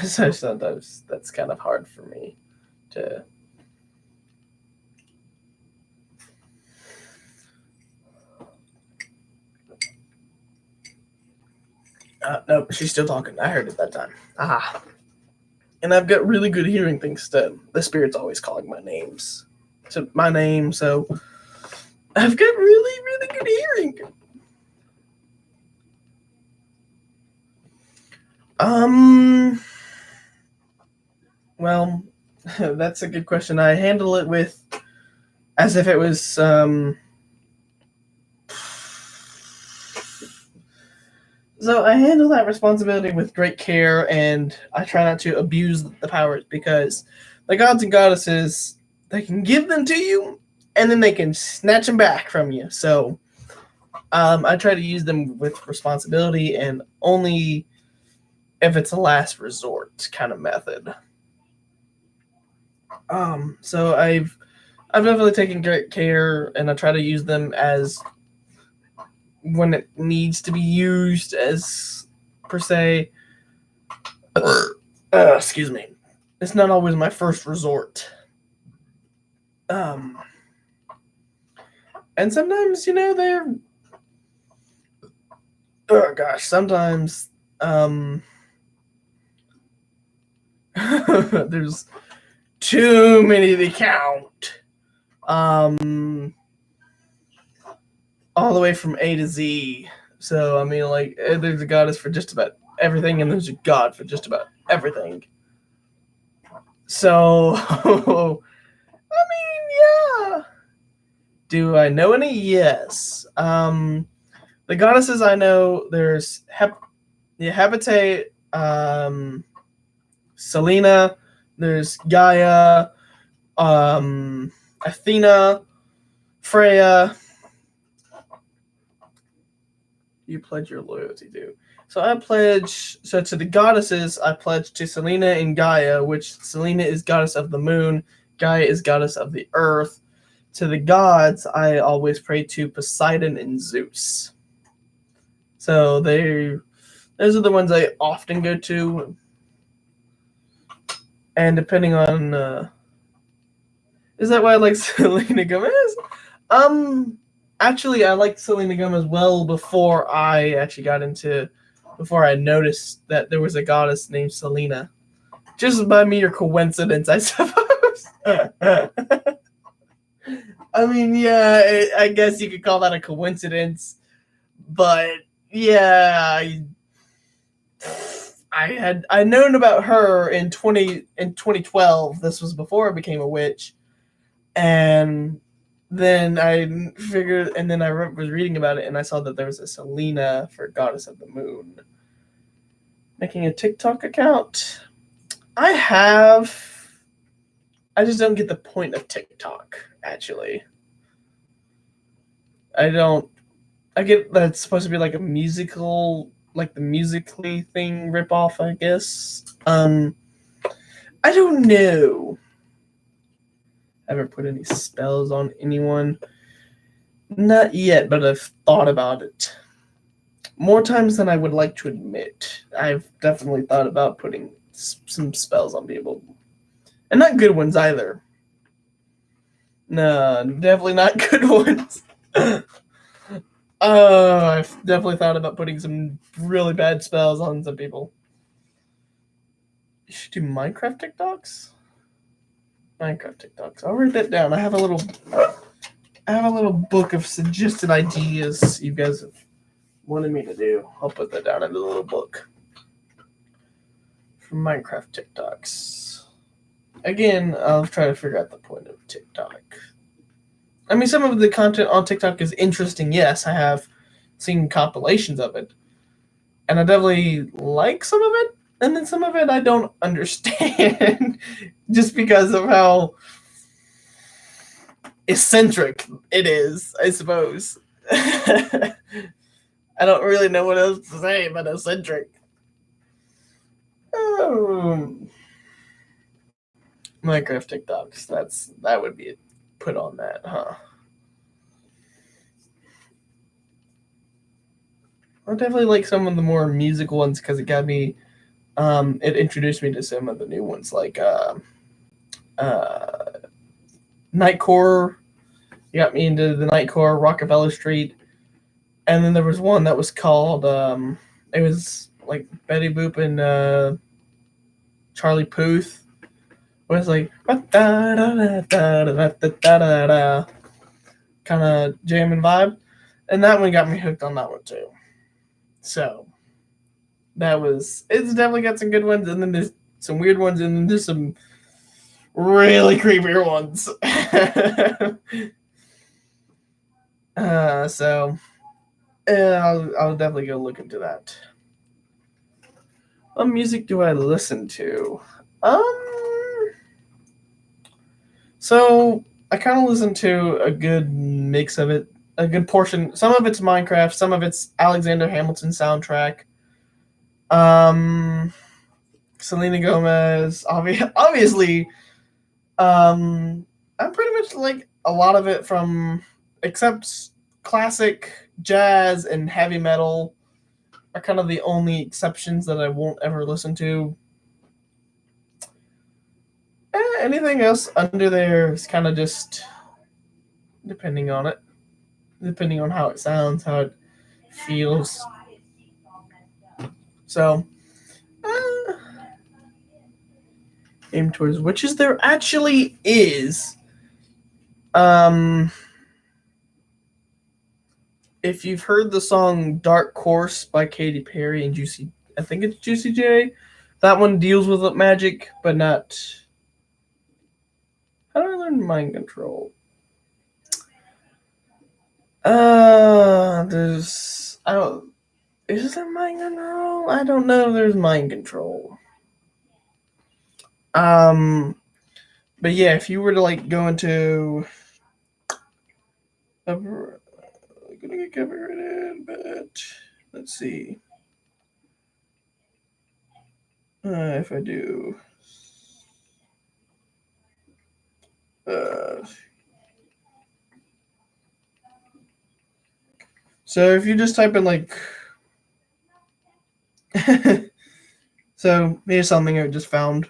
So sometimes that's kind of hard for me to. No, she's still talking. I heard it that time. Ah. And I've got really good hearing thanks to the spirits always calling my names. So my name, so I've got really, really good hearing. Well, that's a good question. I handle it with as if it was so I handle that responsibility with great care, and I try not to abuse the powers, because the gods and goddesses, they can give them to you and then they can snatch them back from you. So I try to use them with responsibility and only if it's a last resort kind of method. So I've definitely taken great care, and I try to use them as when it needs to be used, as per se. Excuse me. It's not always my first resort. And sometimes, they're. Oh gosh, sometimes there's too many to count. All the way from A to Z. So I mean, like, there's a goddess for just about everything, and there's a god for just about everything. So, I mean, yeah. Do I know any? Yes. The goddesses I know, there's Hecate, Selena, there's Gaia, Athena, Freya. You pledge your loyalty to. So I pledge. So to the goddesses, I pledge to Selena and Gaia, which Selena is goddess of the moon, Gaia is goddess of the earth. To the gods, I always pray to Poseidon and Zeus. So those are the ones I often go to. And depending on, is that why I like Selena Gomez? Actually, I liked Selena Gomez well before I actually before I noticed that there was a goddess named Selena. Just by mere coincidence, I suppose. I mean, yeah, I guess you could call that a coincidence, but yeah, I known about her in 2012. This was before I became a witch, and then I figured, and then I was reading about it, and I saw that there was a Selena for Goddess of the Moon. Making a TikTok account. I just don't get the point of TikTok, actually. I don't. I get that it's supposed to be like a musical, like the Musically thing ripoff, I guess. I don't know. I haven't put any spells on anyone. Not yet, but I've thought about it. More times than I would like to admit. I've definitely thought about putting some spells on people. And not good ones either. No, definitely not good ones. I've definitely thought about putting some really bad spells on some people. You should do Minecraft TikToks? Minecraft TikToks. I'll write that down. I have a little book of suggested ideas you guys have wanted me to do. I'll put that down in the little book. For Minecraft TikToks. Again, I'll try to figure out the point of TikTok. I mean, some of the content on TikTok is interesting. Yes, I have seen compilations of it. And I definitely like some of it. And then some of it I don't understand. Just because of how eccentric it is, I suppose. I don't really know what else to say but eccentric. Minecraft TikToks. That would be put on that, huh? I definitely like some of the more musical ones because it got me. It introduced me to some of the new ones like Nightcore. You got me into the Nightcore, Rockefeller Street, and then there was one that was called. It was like Betty Boop and Charlie Puth. It was like kind of jamming vibe, and that one got me hooked on that one too. So it's definitely got some good ones, and then there's some weird ones, and then there's some really creepier ones. So I'll definitely go look into that. What music do I listen to? So I kind of listen to a good mix of it, a good portion. Some of it's Minecraft, some of it's Alexander Hamilton soundtrack. Selena Gomez, obviously. I'm pretty much like a lot of it from, except classic jazz and heavy metal are kind of the only exceptions that I won't ever listen to. Anything else under there is kind of just depending on it, depending on how it sounds, how it feels. So, aim towards witches. There actually is. If you've heard the song "Dark Course" by Katy Perry and I think it's Juicy J. That one deals with magic, but not. How do I learn mind control? There's I don't. Is there mind control? I don't know if there's mind control. But yeah, if you were to like go into, gonna get copyrighted, but let's see. If I do. So if you just type in like. So here's something I just found.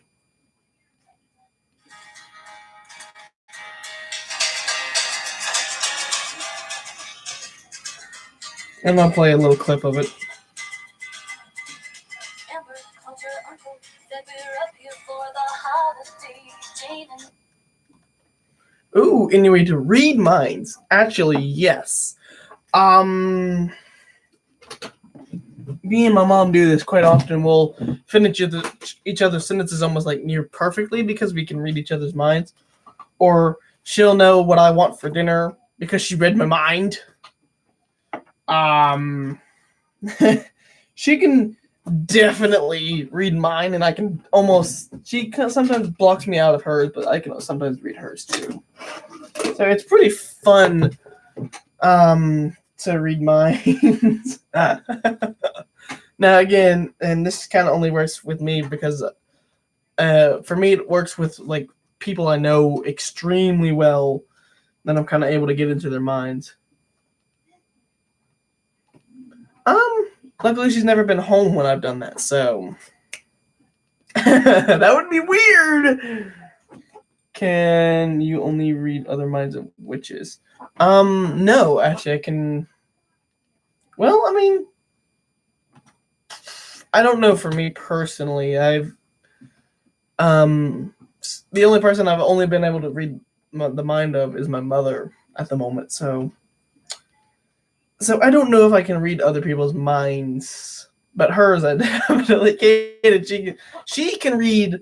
And I'll play a little clip of it. Ooh, anyway, to read minds. Actually, yes. Me and my mom do this quite often. We'll finish each other's sentences almost like near perfectly because we can read each other's minds. Or she'll know what I want for dinner because she read my mind. She can definitely read mine, and I can almost. She sometimes blocks me out of hers, but I can sometimes read hers too. So it's pretty fun to read minds. Now again, and this kind of only works with me because for me it works with like people I know extremely well. Then I'm kind of able to get into their minds. Luckily she's never been home when I've done that, so that would be weird. Can you only read other minds of witches? No, actually I can. Well, I mean, I don't know. For me personally, I've the only person I've only been able to read the mind of is my mother at the moment. So I don't know if I can read other people's minds, but hers I definitely can. She can read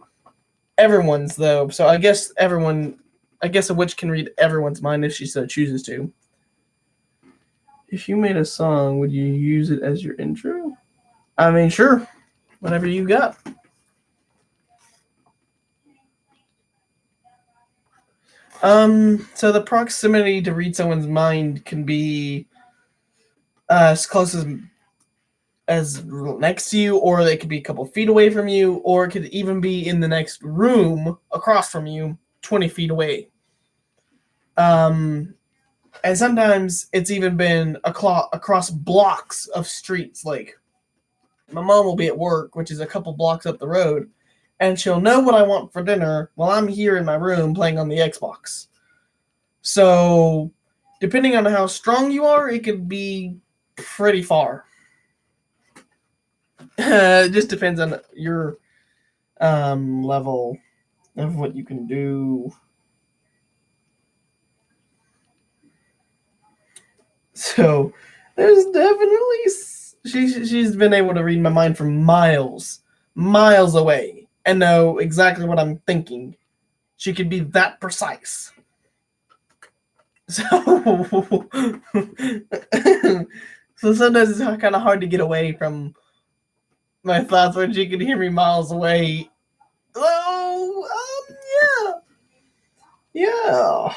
everyone's though. So I guess a witch can read everyone's mind if she so chooses to. If you made a song, would you use it as your intro? I mean, sure. Whatever you got. So the proximity to read someone's mind can be as close as next to you, or they could be a couple feet away from you, or it could even be in the next room across from you, 20 feet away. And sometimes it's even been across blocks of streets. Like, my mom will be at work, which is a couple blocks up the road, and she'll know what I want for dinner while I'm here in my room playing on the Xbox. So, depending on how strong you are, it could be pretty far. It just depends on your level of what you can do. So, there's definitely she's been able to read my mind from miles away and know exactly what I'm thinking. She could be that precise. So, so sometimes it's kind of hard to get away from my thoughts when she can hear me miles away. Oh, yeah.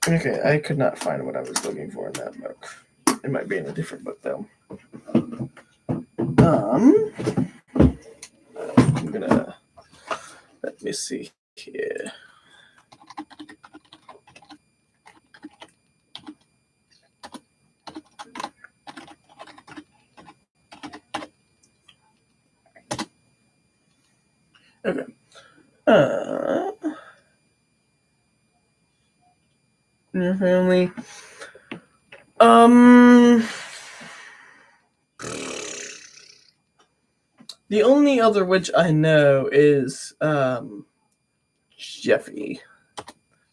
Okay, I could not find what I was looking for in that book. It might be in a different book though. I'm gonna let me see here. Okay. Your family. The only other witch I know is Jeffy.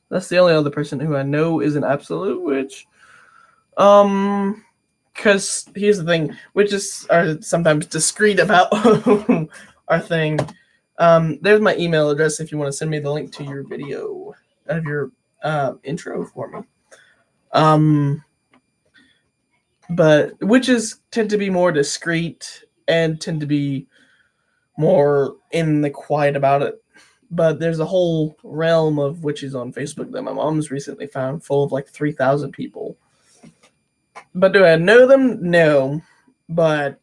That's the only other person who I know is an absolute witch. Because here's the thing, witches are sometimes discreet about our thing. There's my email address if you want to send me the link to your video of your intro for me. But witches tend to be more discreet and tend to be more in the quiet about it. but there's a whole realm of witches on Facebook that my mom's recently found, full of like 3,000 people. But do I know them? No, but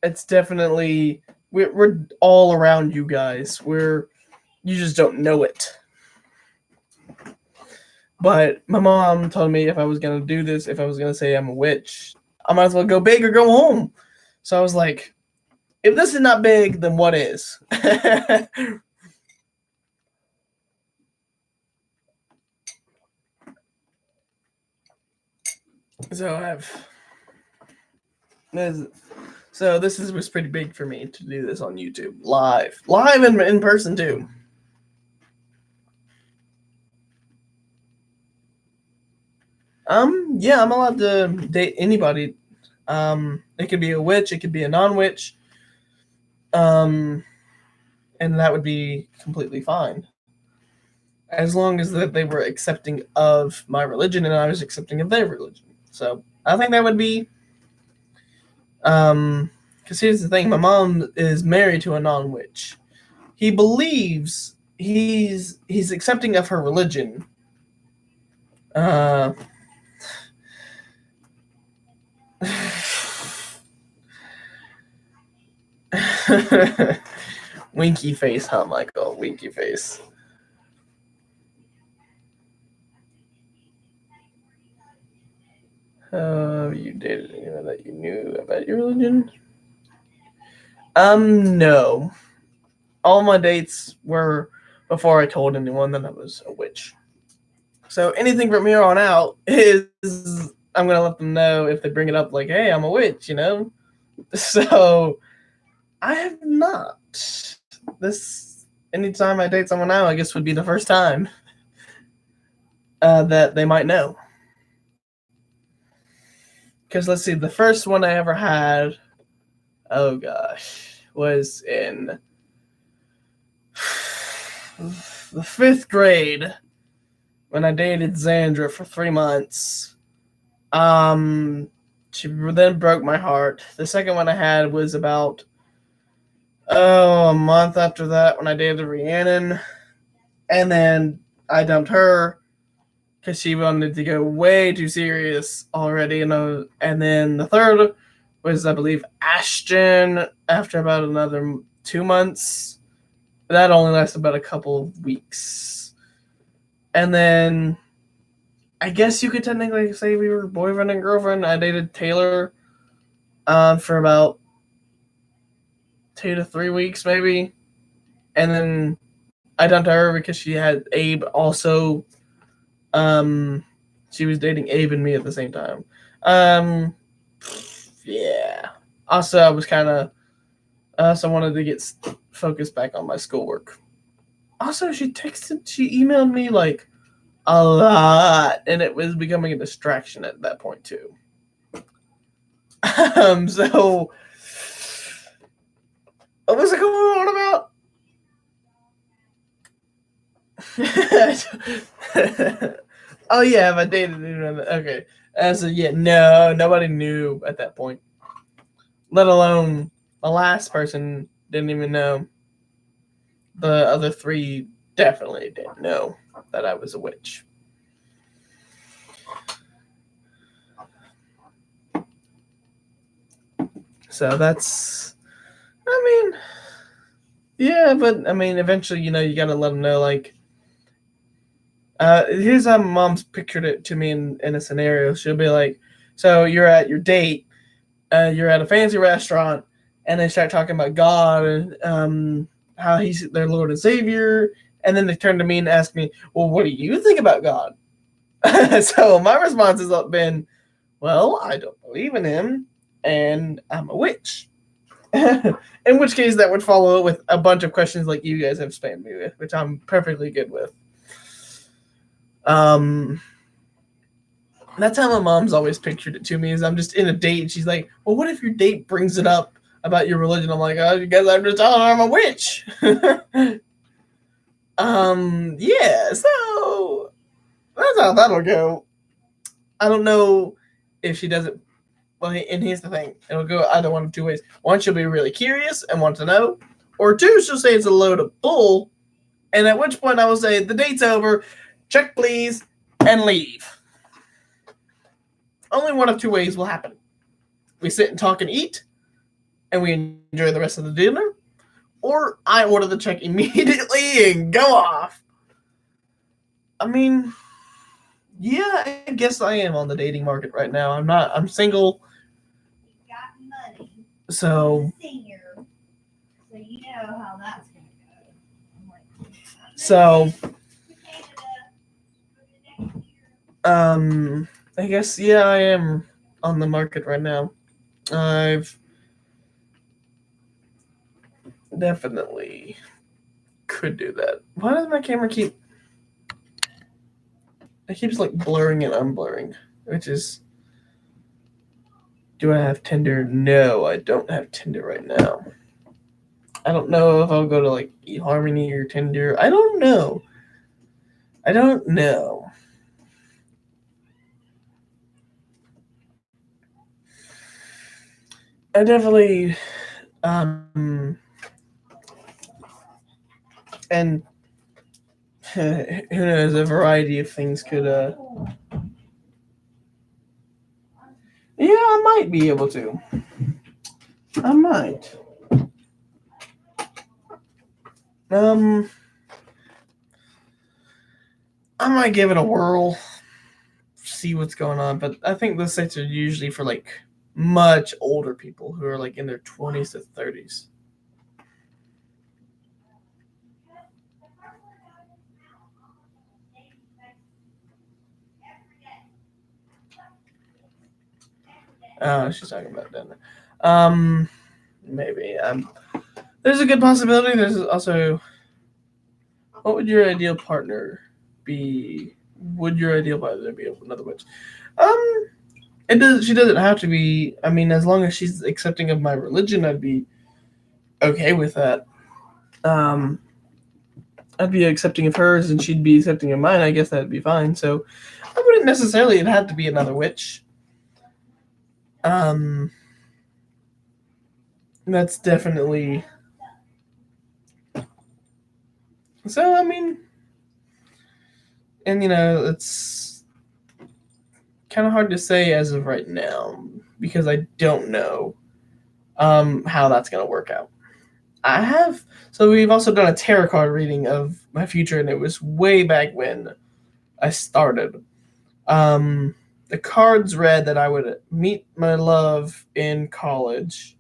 it's definitely we're all around you guys. You just don't know it. But my mom told me if I was gonna do this, if I was gonna say I'm a witch, I might as well go big or go home. So I was like, if this is not big, then what is? So this was pretty big for me to do this on YouTube, live and in person too. Yeah, I'm allowed to date anybody. It could be a witch, it could be a non-witch, and that would be completely fine, as long as that they were accepting of my religion and I was accepting of their religion. So I think that would be, because here's the thing: my mom is married to a non-witch. He believes he's accepting of her religion. Winky face, huh, Michael? Winky face. You dated anyone that you knew about your religion? No. All my dates were before I told anyone that I was a witch. So anything from here on out is I'm gonna let them know if they bring it up, like, hey, I'm a witch, you know? So I have not. Anytime I date someone now, I guess would be the first time that they might know. Because let's see, the first one I ever had, oh gosh, was in the 5th grade when I dated Xandra for 3 months. She then broke my heart. The second one I had was about a month after that when I dated Rhiannon, and then I dumped her because she wanted to go way too serious already. And then the third was, I believe, Ashton. After about another 2 months, that only lasted about a couple of weeks, and then I guess you could technically say we were boyfriend and girlfriend. I dated Taylor for about 2 to 3 weeks, maybe. And then I dumped her because she had Abe also. She was dating Abe and me at the same time. Yeah. Also, I was kind of... I wanted to get focused back on my schoolwork. Also, she emailed me, like, a lot, and it was becoming a distraction at that point too. So what was I going on about? Oh yeah, have I dated anyone? Okay. So yeah, no, nobody knew at that point. Let alone the last person didn't even know. The other 3 definitely didn't know that I was a witch. So that's, I mean, yeah, but I mean, eventually, you gotta let them know, like, here's how my mom's pictured it to me in a scenario. She'll be like, so you're at your date, you're at a fancy restaurant, and they start talking about God and how he's their Lord and Savior, and then they turn to me and ask me, well, what do you think about God? So my response has been, well, I don't believe in him, and I'm a witch. In which case, that would follow with a bunch of questions like you guys have spammed me with, which I'm perfectly good with. That's how my mom's always pictured it to me, is I'm just in a date, and she's like, well, what if your date brings it up about your religion? I'm like, oh, you guys have to tell her I'm a witch. Yeah, so that's how that'll go. I don't know if she does it. Well, and here's the thing. It'll go either one of 2 ways. One, she'll be really curious and want to know. Or 2, she'll say it's a load of bull And at which point I will say, the date's over, check please, and leave. Only one of two ways will happen. We sit and talk and eat, and we enjoy the rest of the dinner, or I order the check immediately and go off. I mean, yeah, I guess I am on the dating market right now. I'm single, You got money. so Senior. So you know how that's gonna go. I'm like, So, to Canada for the next year. I guess, yeah, I am on the market right now. I've definitely could do that. Why does my camera keep... It keeps, like, blurring and unblurring, which is... Do I have Tinder? No, I don't have Tinder right now. I don't know if I'll go to, like, eHarmony or Tinder. I don't know. I definitely, and who knows, a variety of things could, yeah, I might be able to. I might. I might give it a whirl, see what's going on, but I think those sites are usually for, like, much older people who are, like, in their 20s to 30s. She's talking about dinner. Maybe. There's a good possibility. There's also, what would your ideal partner be? Would your ideal partner be another witch? It does. She doesn't have to be. I mean, as long as she's accepting of my religion, I'd be okay with that. I'd be accepting of hers, and she'd be accepting of mine. I guess that'd be fine. So, I wouldn't necessarily. It had to be another witch. That's definitely. So, I mean, and it's kind of hard to say as of right now because I don't know how that's going to work out. So we've also done a tarot card reading of my future, and it was way back when I started. The cards read that I would meet my love in college,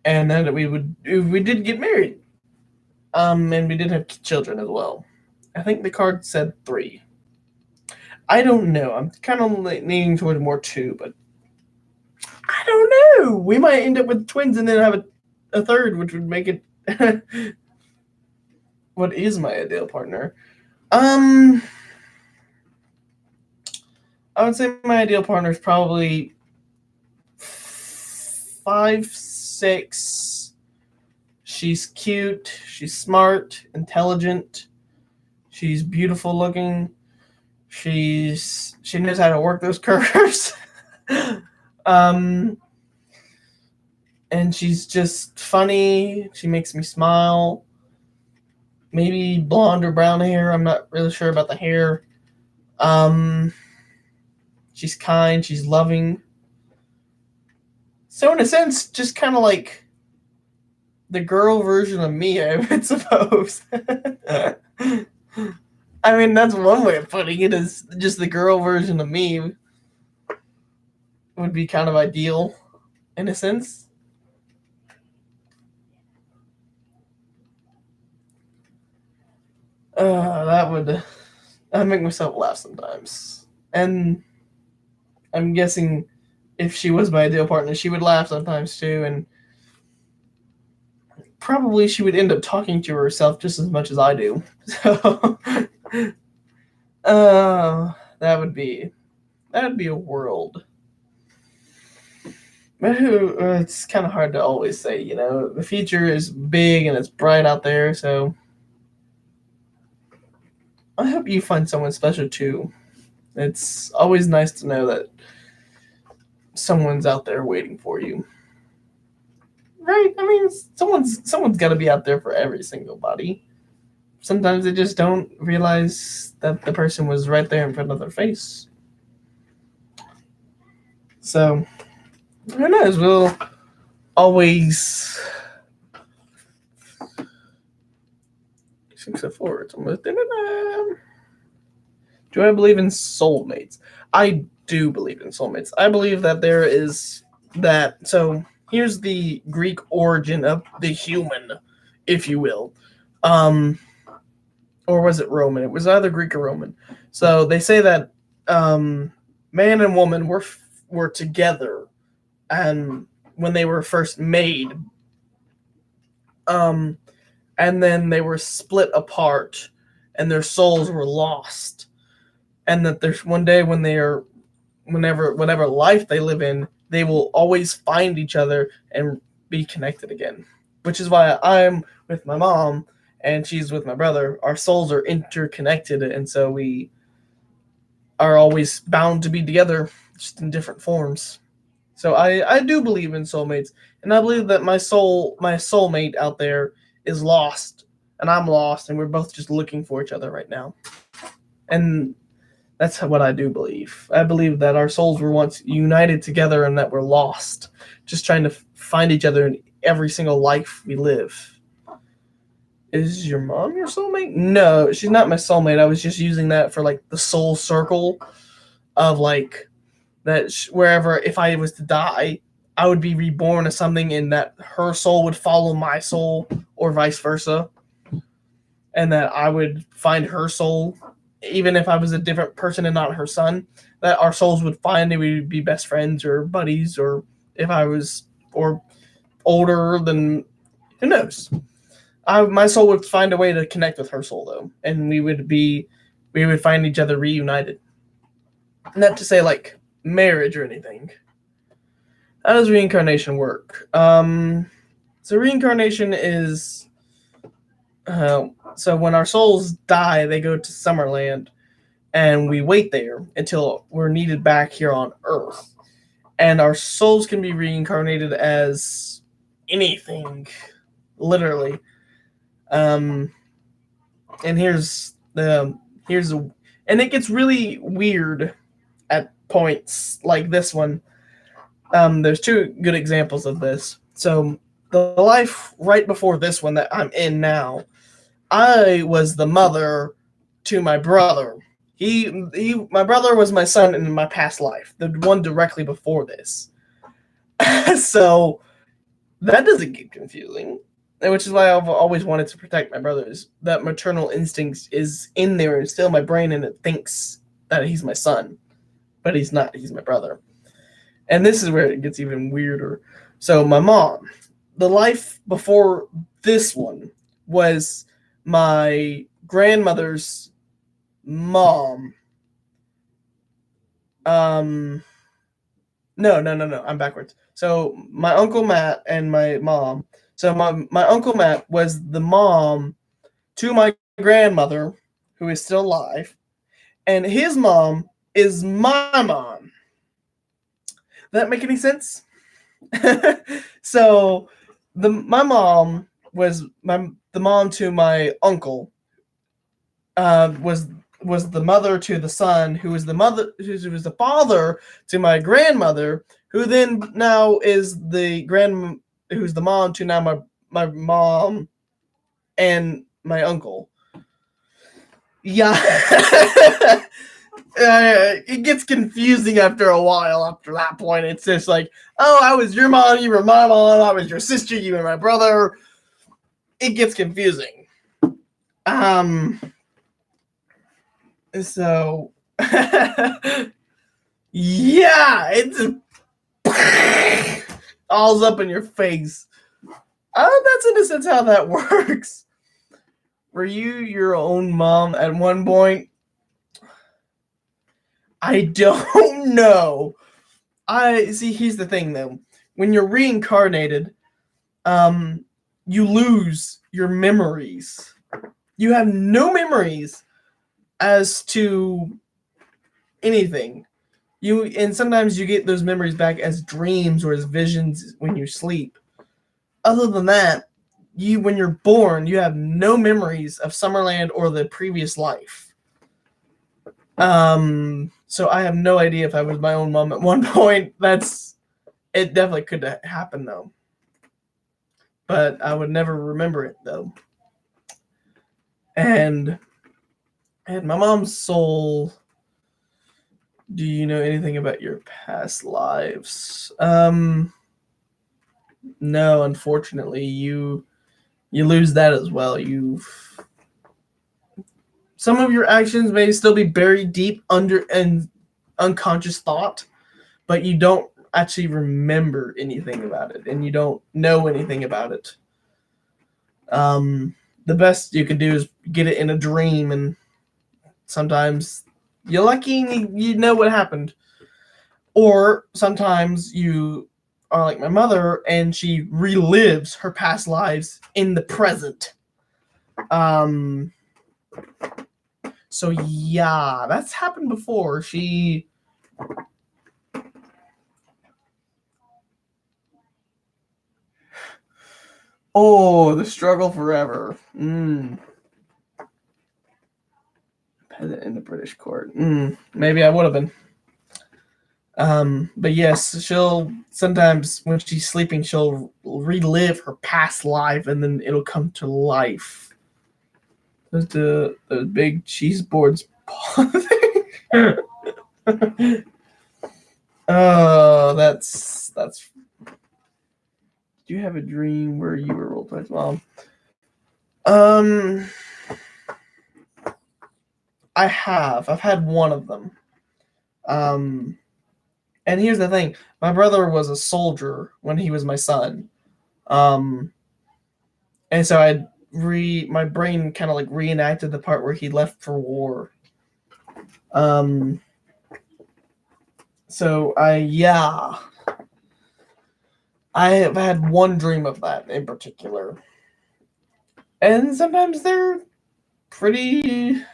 and then we did get married, and we did have children as well. I think the card said 3. I don't know. I'm kind of leaning toward more 2, but I don't know. We might end up with twins and then have a third, which would make it. What is my ideal partner? I would say my ideal partner is probably 5'6". She's cute. She's smart, intelligent. She's beautiful looking. She knows how to work those curves. And she's just funny. She makes me smile. Maybe blonde or brown hair. I'm not really sure about the hair. She's kind. She's loving. So in a sense, just kind of like the girl version of me, I would suppose. I mean, that's one way of putting it, is just the girl version of me would be kind of ideal, in a sense. I'd make myself laugh sometimes. And I'm guessing if she was my ideal partner, she would laugh sometimes too, and probably she would end up talking to herself just as much as I do. So, that would be a world. But it's kind of hard to always say, the future is big and it's bright out there, so I hope you find someone special too. It's always nice to know that someone's out there waiting for you. Right? I mean, someone's got to be out there for every single body. sometimes they just don't realize that the person was right there in front of their face. So, who knows? We'll always 604. It's almost dinner. Do I believe in soulmates? I do believe in soulmates. I believe that there is that. So here's the Greek origin of the human, if you will. Or was it Roman? It was either Greek or Roman. So they say that man and woman were together, and when they were first made, and then they were split apart, and their souls were lost, and that there's one day when they are, whatever life they live in, they will always find each other and be connected again. Which is why I'm with my mom and she's with my brother. Our souls are interconnected, and so we are always bound to be together, just in different forms. So I do believe in soulmates, and I believe that my soulmate out there is lost, and I'm lost, and we're both just looking for each other right now. And that's what I do believe. I believe that our souls were once united together and that we're lost, just trying to find each other in every single life we live. Is your mom your soulmate? No, she's not my soulmate. I was just using that for like the soul circle of like that wherever, if I was to die, I would be reborn as something, and that her soul would follow my soul or vice versa. And that I would find her soul, even if I was a different person and not her son, that our souls would find and we would be best friends or buddies, or if I was or older, then who knows? My soul would find a way to connect with her soul though, and we would find each other reunited. Not to say like marriage or anything. How does reincarnation work? So reincarnation is so when our souls die, they go to Summerland, and we wait there until we're needed back here on Earth. And our souls can be reincarnated as anything, literally. And and it gets really weird at points like this one. There's two good examples of this. So the life right before this one that I'm in now, I was the mother to my brother. My brother was my son in my past life, the one directly before this. So that doesn't get confusing, which is why I've always wanted to protect my brothers. That maternal instinct is in there and still in my brain, and it thinks that he's my son, but he's not. He's my brother. And this is where it gets even weirder. So my mom, the life before this one was my grandmother's mom. No, I'm backwards. So my Uncle Matt and my mom. So my Uncle Matt was the mom to my grandmother, who is still alive, and his mom is my mom. That make any sense? So my mom was the mom to my uncle, was the mother to the son, who was the father to my grandmother, who then now is who's the mom to now my mom and my uncle. Yeah. It gets confusing after a while. After that point, it's just like, oh, I was your mom, you were my mom, I was your sister, you were my brother. It gets confusing. So yeah, it's all's up in your face. That's in a sense how that works. Were you your own mom at one point? I don't know. Here's the thing though. When you're reincarnated, you lose your memories. You have no memories as to anything. And sometimes you get those memories back as dreams or as visions when you sleep. Other than that, when you're born, you have no memories of Summerland or the previous life. So I have no idea if I was my own mom at one point. It definitely could happen though. But I would never remember it though. And my mom's soul. Do you know anything about your past lives? No, unfortunately, you lose that as well. Some of your actions may still be buried deep under an unconscious thought, but you don't actually remember anything about it, and you don't know anything about it. The best you can do is get it in a dream, and sometimes you're lucky and you know what happened. Or sometimes you are like my mother and she relives her past lives in the present. So yeah, that's happened before. Oh, the struggle forever. Peasant in the British court. Maybe I would have been. But yes, she'll sometimes when she's sleeping, she'll relive her past life, and then it'll come to life. There's the big cheese boards. Oh, that's. Do you have a dream where you were role playing mom? I have. I've had one of them. And here's the thing: my brother was a soldier when he was my son, and so my brain kind of like reenacted the part where he left for war. So I have had one dream of that in particular, and sometimes they're pretty.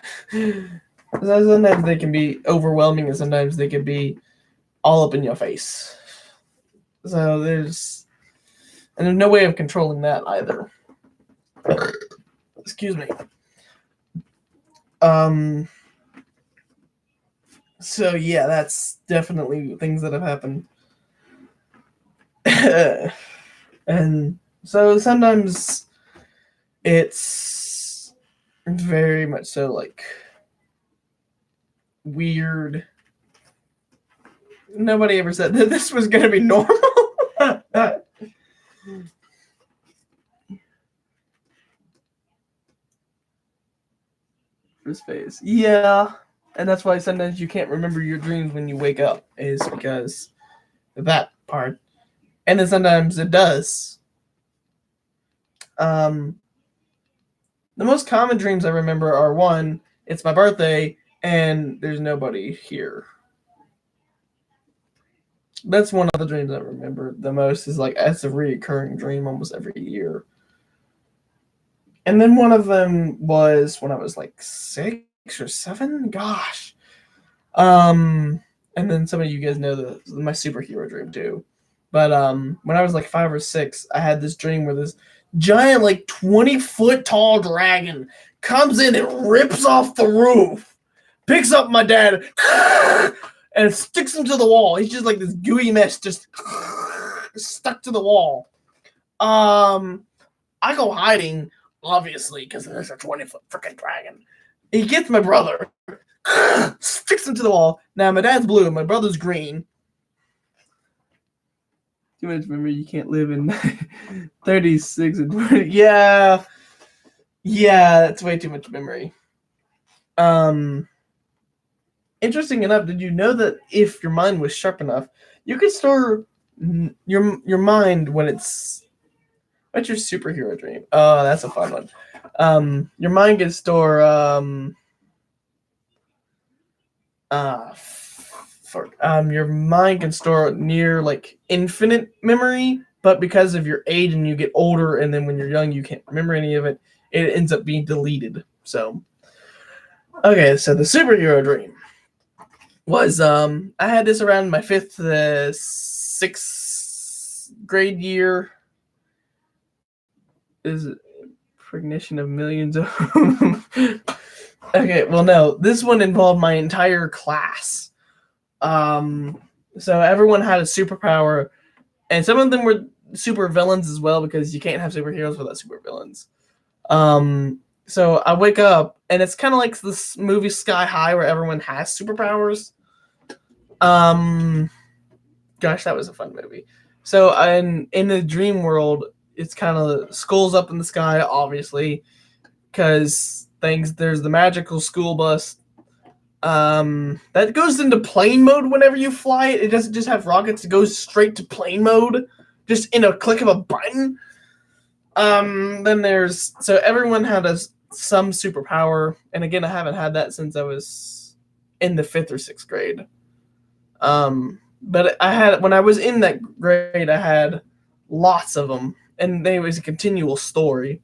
Sometimes they can be overwhelming, and sometimes they can be all up in your face. So there's no way of controlling that either. Excuse me. So yeah, that's definitely things that have happened. And so sometimes it's very much so like weird. Nobody ever said that this was going to be normal. His face. Yeah. And that's why sometimes you can't remember your dreams when you wake up, is because of that part. And then sometimes it does. The most common dreams I remember are one, it's my birthday, and there's nobody here. That's one of the dreams I remember the most, is like it's a recurring dream almost every year. And then one of them was when I was like 6 or 7. Gosh. And then some of you guys know my superhero dream too. But when I was like 5 or 6, I had this dream where this giant, like 20-foot tall dragon comes in and rips off the roof, picks up my dad, and sticks him to the wall. He's just like this gooey mess, just stuck to the wall. I go hiding, obviously, because there's a 20-foot freaking dragon. He gets my brother, sticks him to the wall. Now my dad's blue and my brother's green. Too much memory. You can't live in 36 and 20. Yeah, that's way too much memory. Interesting enough, did you know that if your mind was sharp enough, you could store your mind when it's. What's your superhero dream? Oh, that's a fun one. Your mind can store your mind can store near like infinite memory, but because of your age and you get older, and then when you're young you can't remember any of it, it ends up being deleted. So okay, so the superhero dream was I had this around my 5th to 6th grade year. is Ignition of millions of. Okay, well, no, this one involved my entire class. So everyone had a superpower, and some of them were super villains as well because you can't have superheroes without super villains. So I wake up, and it's kind of like this movie Sky High where everyone has superpowers. Gosh, that was a fun movie. So in the dream world, it's kind of skulls up in the sky, obviously, because there's the magical school bus that goes into plane mode whenever you fly it. It doesn't just have rockets; it goes straight to plane mode, just in a click of a button. Then so everyone had some superpower, and again, I haven't had that since I was in the 5th or 6th grade. But when I was in that grade, I had lots of them, and it was a continual story.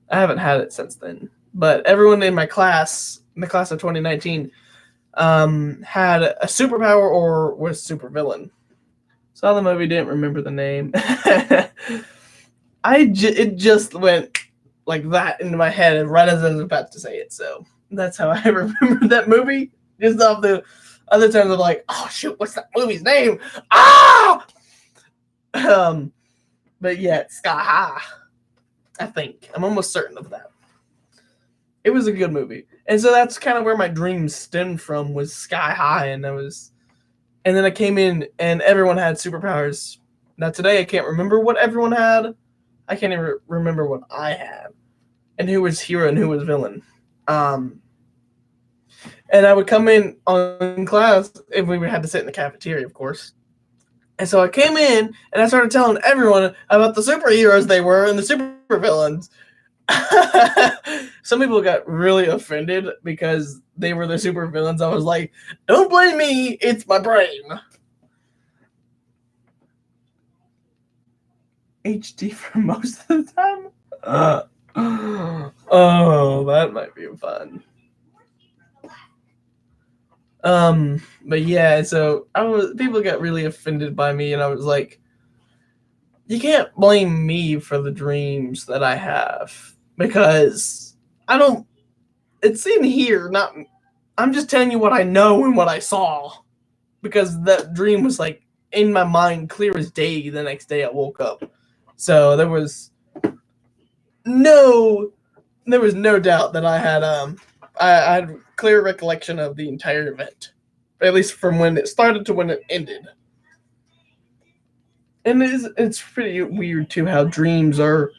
I haven't had it since then, but everyone in my class, in the class of 2019, had a superpower or was super villain. Saw the movie, didn't remember the name. It just went like that into my head right as I was about to say it. So that's how I remember that movie. Just off the other times, I'm like, oh shoot, what's that movie's name? Ah! But yeah, it's Sky High. I think I'm almost certain of that. It was a good movie, and so that's kind of where my dreams stemmed from, was Sky High, and then I came in, and everyone had superpowers. Now today, I can't remember what everyone had. I can't even remember what I had, and who was hero and who was villain. And I would come in on class if we had to sit in the cafeteria, of course. And so I came in and I started telling everyone about the superheroes they were and the supervillains. Some people got really offended because they were the supervillains. I was like, don't blame me, it's my brain. HD for most of the time? Oh, that might be fun. But yeah, so people got really offended by me, and I was like, you can't blame me for the dreams that I have, because it's in here, I'm just telling you what I know and what I saw, because that dream was like in my mind clear as day the next day I woke up. So there was no doubt that I had clear recollection of the entire event, at least from when it started to when it ended. And it's pretty weird too how dreams are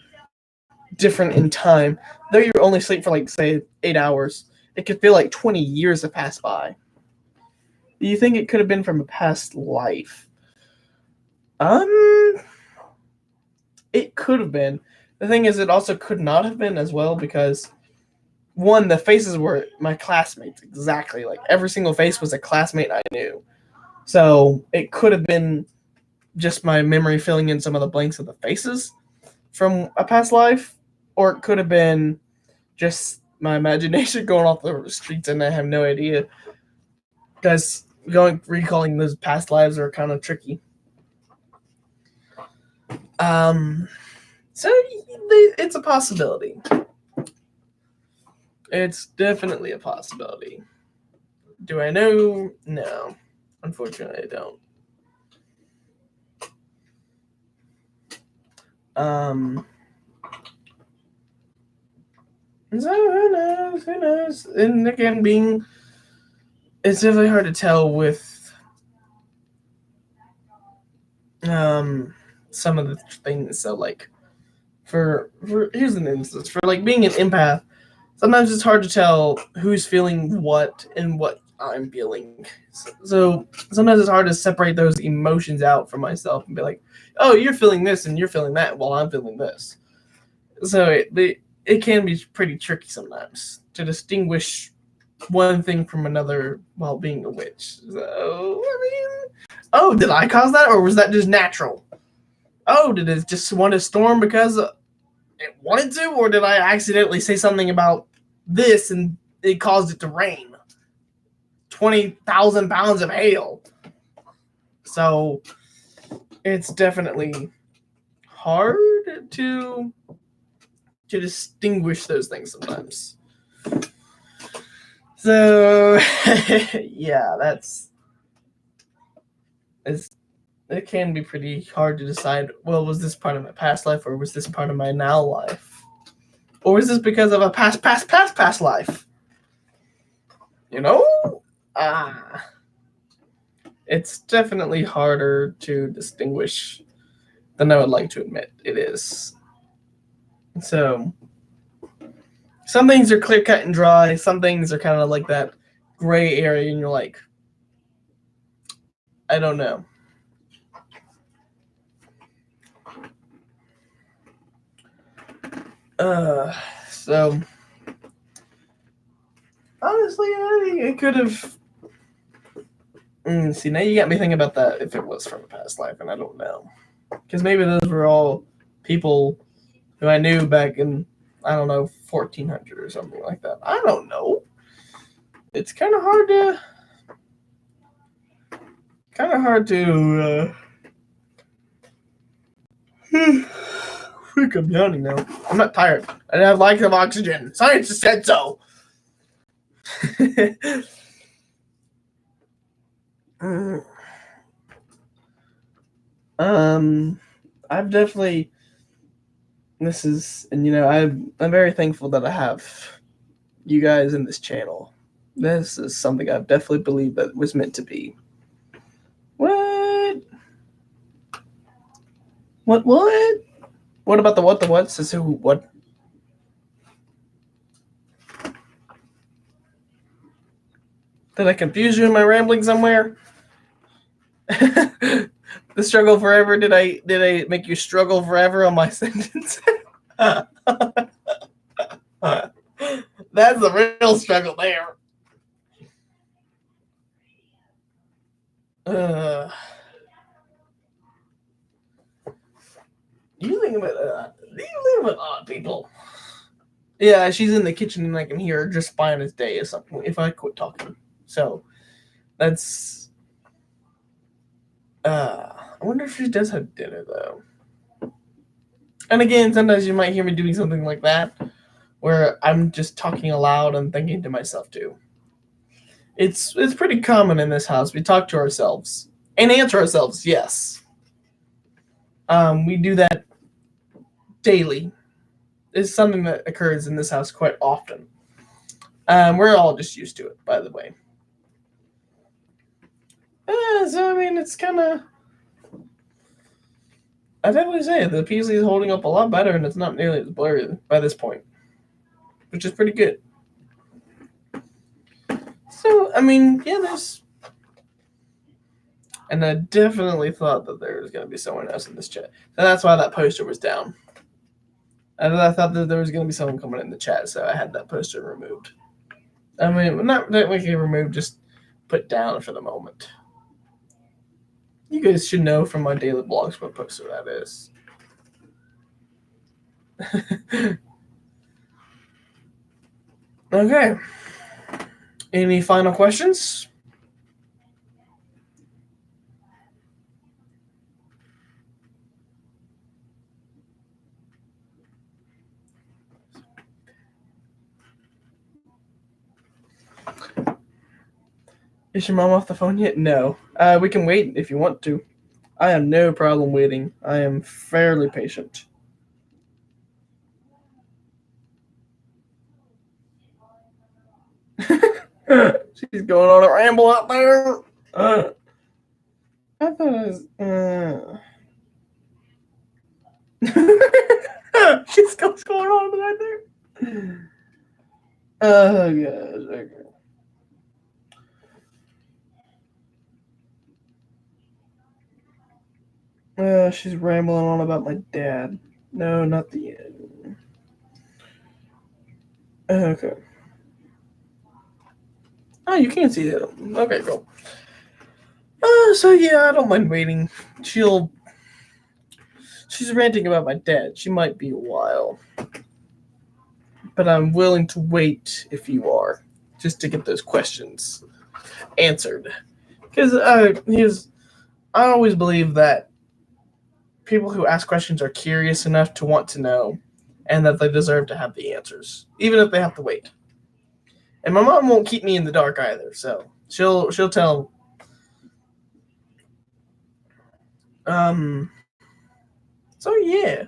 different in time. Though you only sleep for like say 8 hours, it could feel like 20 years have passed by. Do you think it could have been from a past life? It could have been. The thing is, it also could not have been as well, because one, the faces were my classmates exactly. Like every single face was a classmate I knew. So it could have been just my memory filling in some of the blanks of the faces from a past life, or it could have been just my imagination going off the streets, and I have no idea. Because recalling those past lives are kind of tricky. So it's a possibility. It's definitely a possibility. Do I know? No. Unfortunately, I don't. So who knows? Who knows? And again, it's definitely hard to tell with some of the things. So like, for here's an instance for like being an empath. Sometimes it's hard to tell who's feeling what and what I'm feeling. So sometimes it's hard to separate those emotions out from myself and be like, oh, you're feeling this and you're feeling that while I'm feeling this. So it can be pretty tricky sometimes to distinguish one thing from another while being a witch. So, oh, did I cause that, or was that just natural? Oh, did it just want to storm because it wanted to, or did I accidentally say something about this and it caused it to rain 20,000 pounds of hail? So it's definitely hard to to distinguish those things sometimes. So, yeah, it can be pretty hard to decide, well, was this part of my past life or was this part of my now life? Or is this because of a past life? You know? It's definitely harder to distinguish than I would like to admit it is. So, some things are clear cut and dry, some things are kind of like that gray area, and you're like, I don't know. So honestly, I think it could have. See, now you got me thinking about that if it was from a past life, and I don't know, because maybe those were all people who I knew back in, I don't know, 1400 or something like that. I don't know. It's kind of hard to. Freak, I'm yawning now. I'm not tired. I have lack of oxygen. Science has said so. I've definitely. This is, and I'm very thankful that I have you guys in this channel. This is something I've definitely believed that was meant to be. What? What? What about the what? The what? Says who? What? Did I confuse you in my rambling somewhere? The struggle forever. Did I make you struggle forever on my sentence? That's the real struggle there. You think about do you live with odd people? Yeah, she's in the kitchen and I can hear her just fine as day or something if I quit talking. So that's I wonder if she does have dinner though. And again, sometimes you might hear me doing something like that where I'm just talking aloud and thinking to myself too. It's pretty common in this house. We talk to ourselves and answer ourselves, yes. We do that daily. It's something that occurs in this house quite often. We're all just used to it, by the way. So, I mean, it's kind of... I'd definitely say the PC is holding up a lot better, and it's not nearly as blurry by this point, which is pretty good. So, I mean, yeah, there's... And I definitely thought that there was going to be someone else in this chat. So that's why that poster was down. And I thought that there was going to be someone coming in the chat, so I had that poster removed. I mean, not technically removed, just put down for the moment. You guys should know from my daily blogs what poster that is. Okay. Any final questions? Is your mom off the phone yet? No. We can wait if you want to. I have no problem waiting. I am fairly patient. She's going on a ramble out there. I thought it was... She's what's going on right there. Oh gosh, okay. She's rambling on about my dad. No, not the end. Okay. Oh, you can't see that. Okay, cool. So yeah, I don't mind waiting. She's ranting about my dad. She might be a while. But I'm willing to wait if you are, just to get those questions answered. Because I always believe that people who ask questions are curious enough to want to know, and that they deserve to have the answers, even if they have to wait. And my mom won't keep me in the dark either, so she'll tell. So yeah.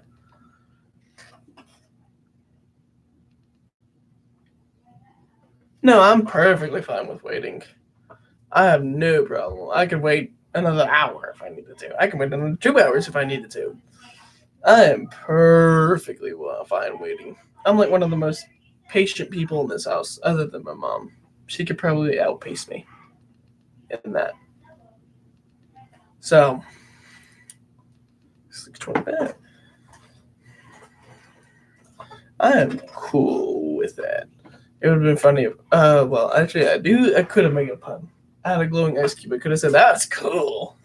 No, I'm perfectly fine with waiting. I have no problem. I could wait another hour if I needed to. I can wait another 2 hours if I needed to. I am perfectly fine waiting. I'm like one of the most patient people in this house, other than my mom. She could probably outpace me in that. So, 6:25. I am cool with that. It would have been funny if, well, actually, I could have made a pun. I had a glowing ice cube. I could have said, that's cool.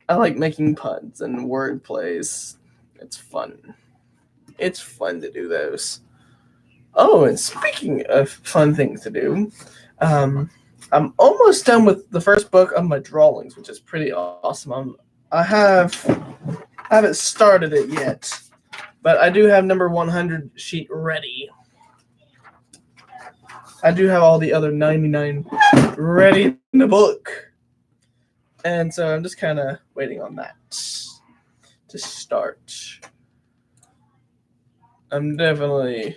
I like making puns and word plays. It's fun. It's fun to do those. Oh, and speaking of fun things to do, I'm almost done with the first book of my drawings, which is pretty awesome. I haven't started it yet, but I do have number 100 sheet ready. I do have all the other 99 ready in the book. And so I'm just kind of waiting on that to start. I'm definitely...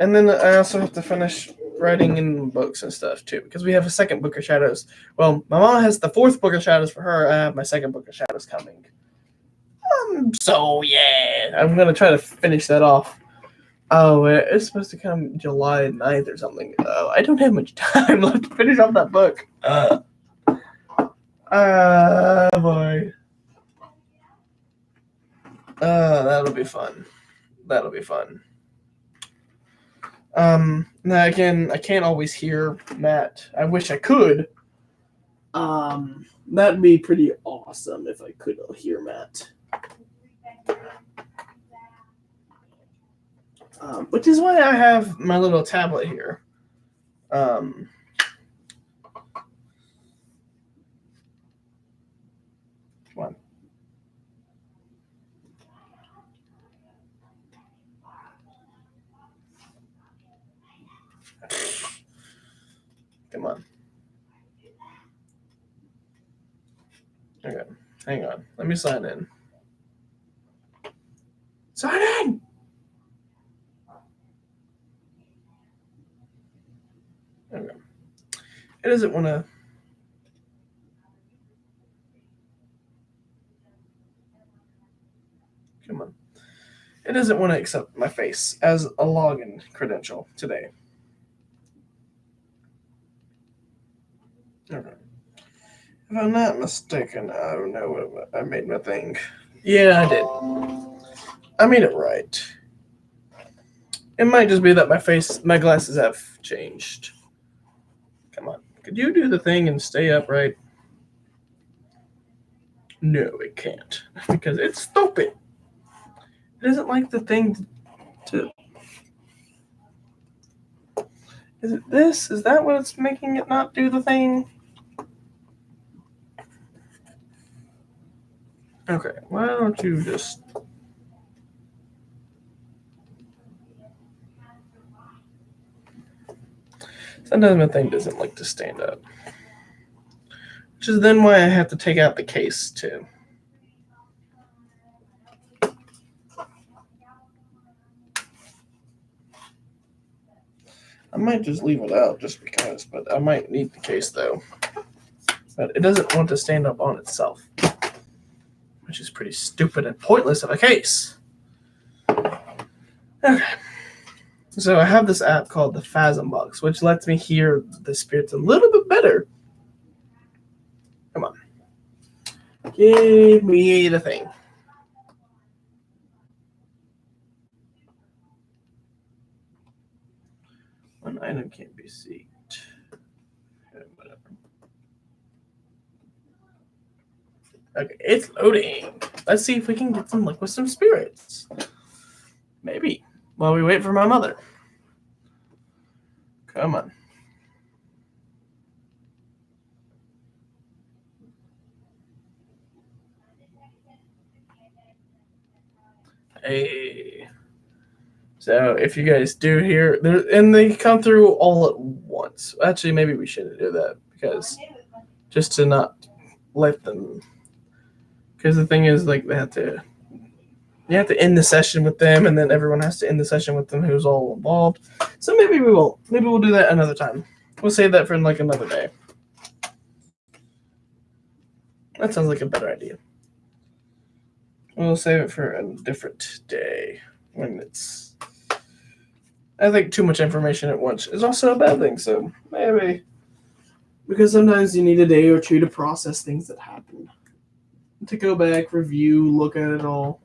And then I also have to finish writing in books and stuff too, because we have a second book of shadows. Well, my mom has the fourth book of shadows for her. I have my second book of shadows coming. So yeah, I'm gonna try to finish that off. Oh, it's supposed to come July 9th or something. Oh, I don't have much time left to finish off that book. Boy. That'll be fun. That'll be fun. Now again, I can't always hear Matt. I wish I could. That'd be pretty awesome if I could hear Matt. Which is why I have my little tablet here. Come on. Come on. Okay. Hang on. Let me sign in. Sign in! Okay. It doesn't want to... Come on. It doesn't want to accept my face as a login credential today. Okay. If I'm not mistaken, I don't know if I made my thing. Yeah, I did. I made it right. It might just be that my glasses have changed. Come on. Could you do the thing and stay upright? No, it can't. Because it's stupid. It isn't like the thing to... Is it this? Is that what's making it not do the thing? Okay, why don't you just... Sometimes my thing doesn't like to stand up. Which is then why I have to take out the case, too. I might just leave it out just because, but I might need the case, though. But it doesn't want to stand up on itself, which is pretty stupid and pointless of a case. Okay. So I have this app called the Phasm Box, which lets me hear the spirits a little bit better. Come on. Give me the thing. One item can't be seeked. Whatever. Okay, it's loading. Let's see if we can get some luck with some spirits. Maybe. While we wait for my mother. Come on. Hey. So if you guys do hear, and they come through all at once. Actually, maybe we shouldn't do that because just to not let them. Because the thing is, like, you have to end the session with them, and then everyone has to end the session with them who's all involved. So maybe we won't. Maybe we'll do that another time. We'll save that for like another day. That sounds like a better idea. We'll save it for a different day when it's. I think too much information at once is also a bad thing. So maybe because sometimes you need a day or two to process things that happen, to go back, review, look at it all.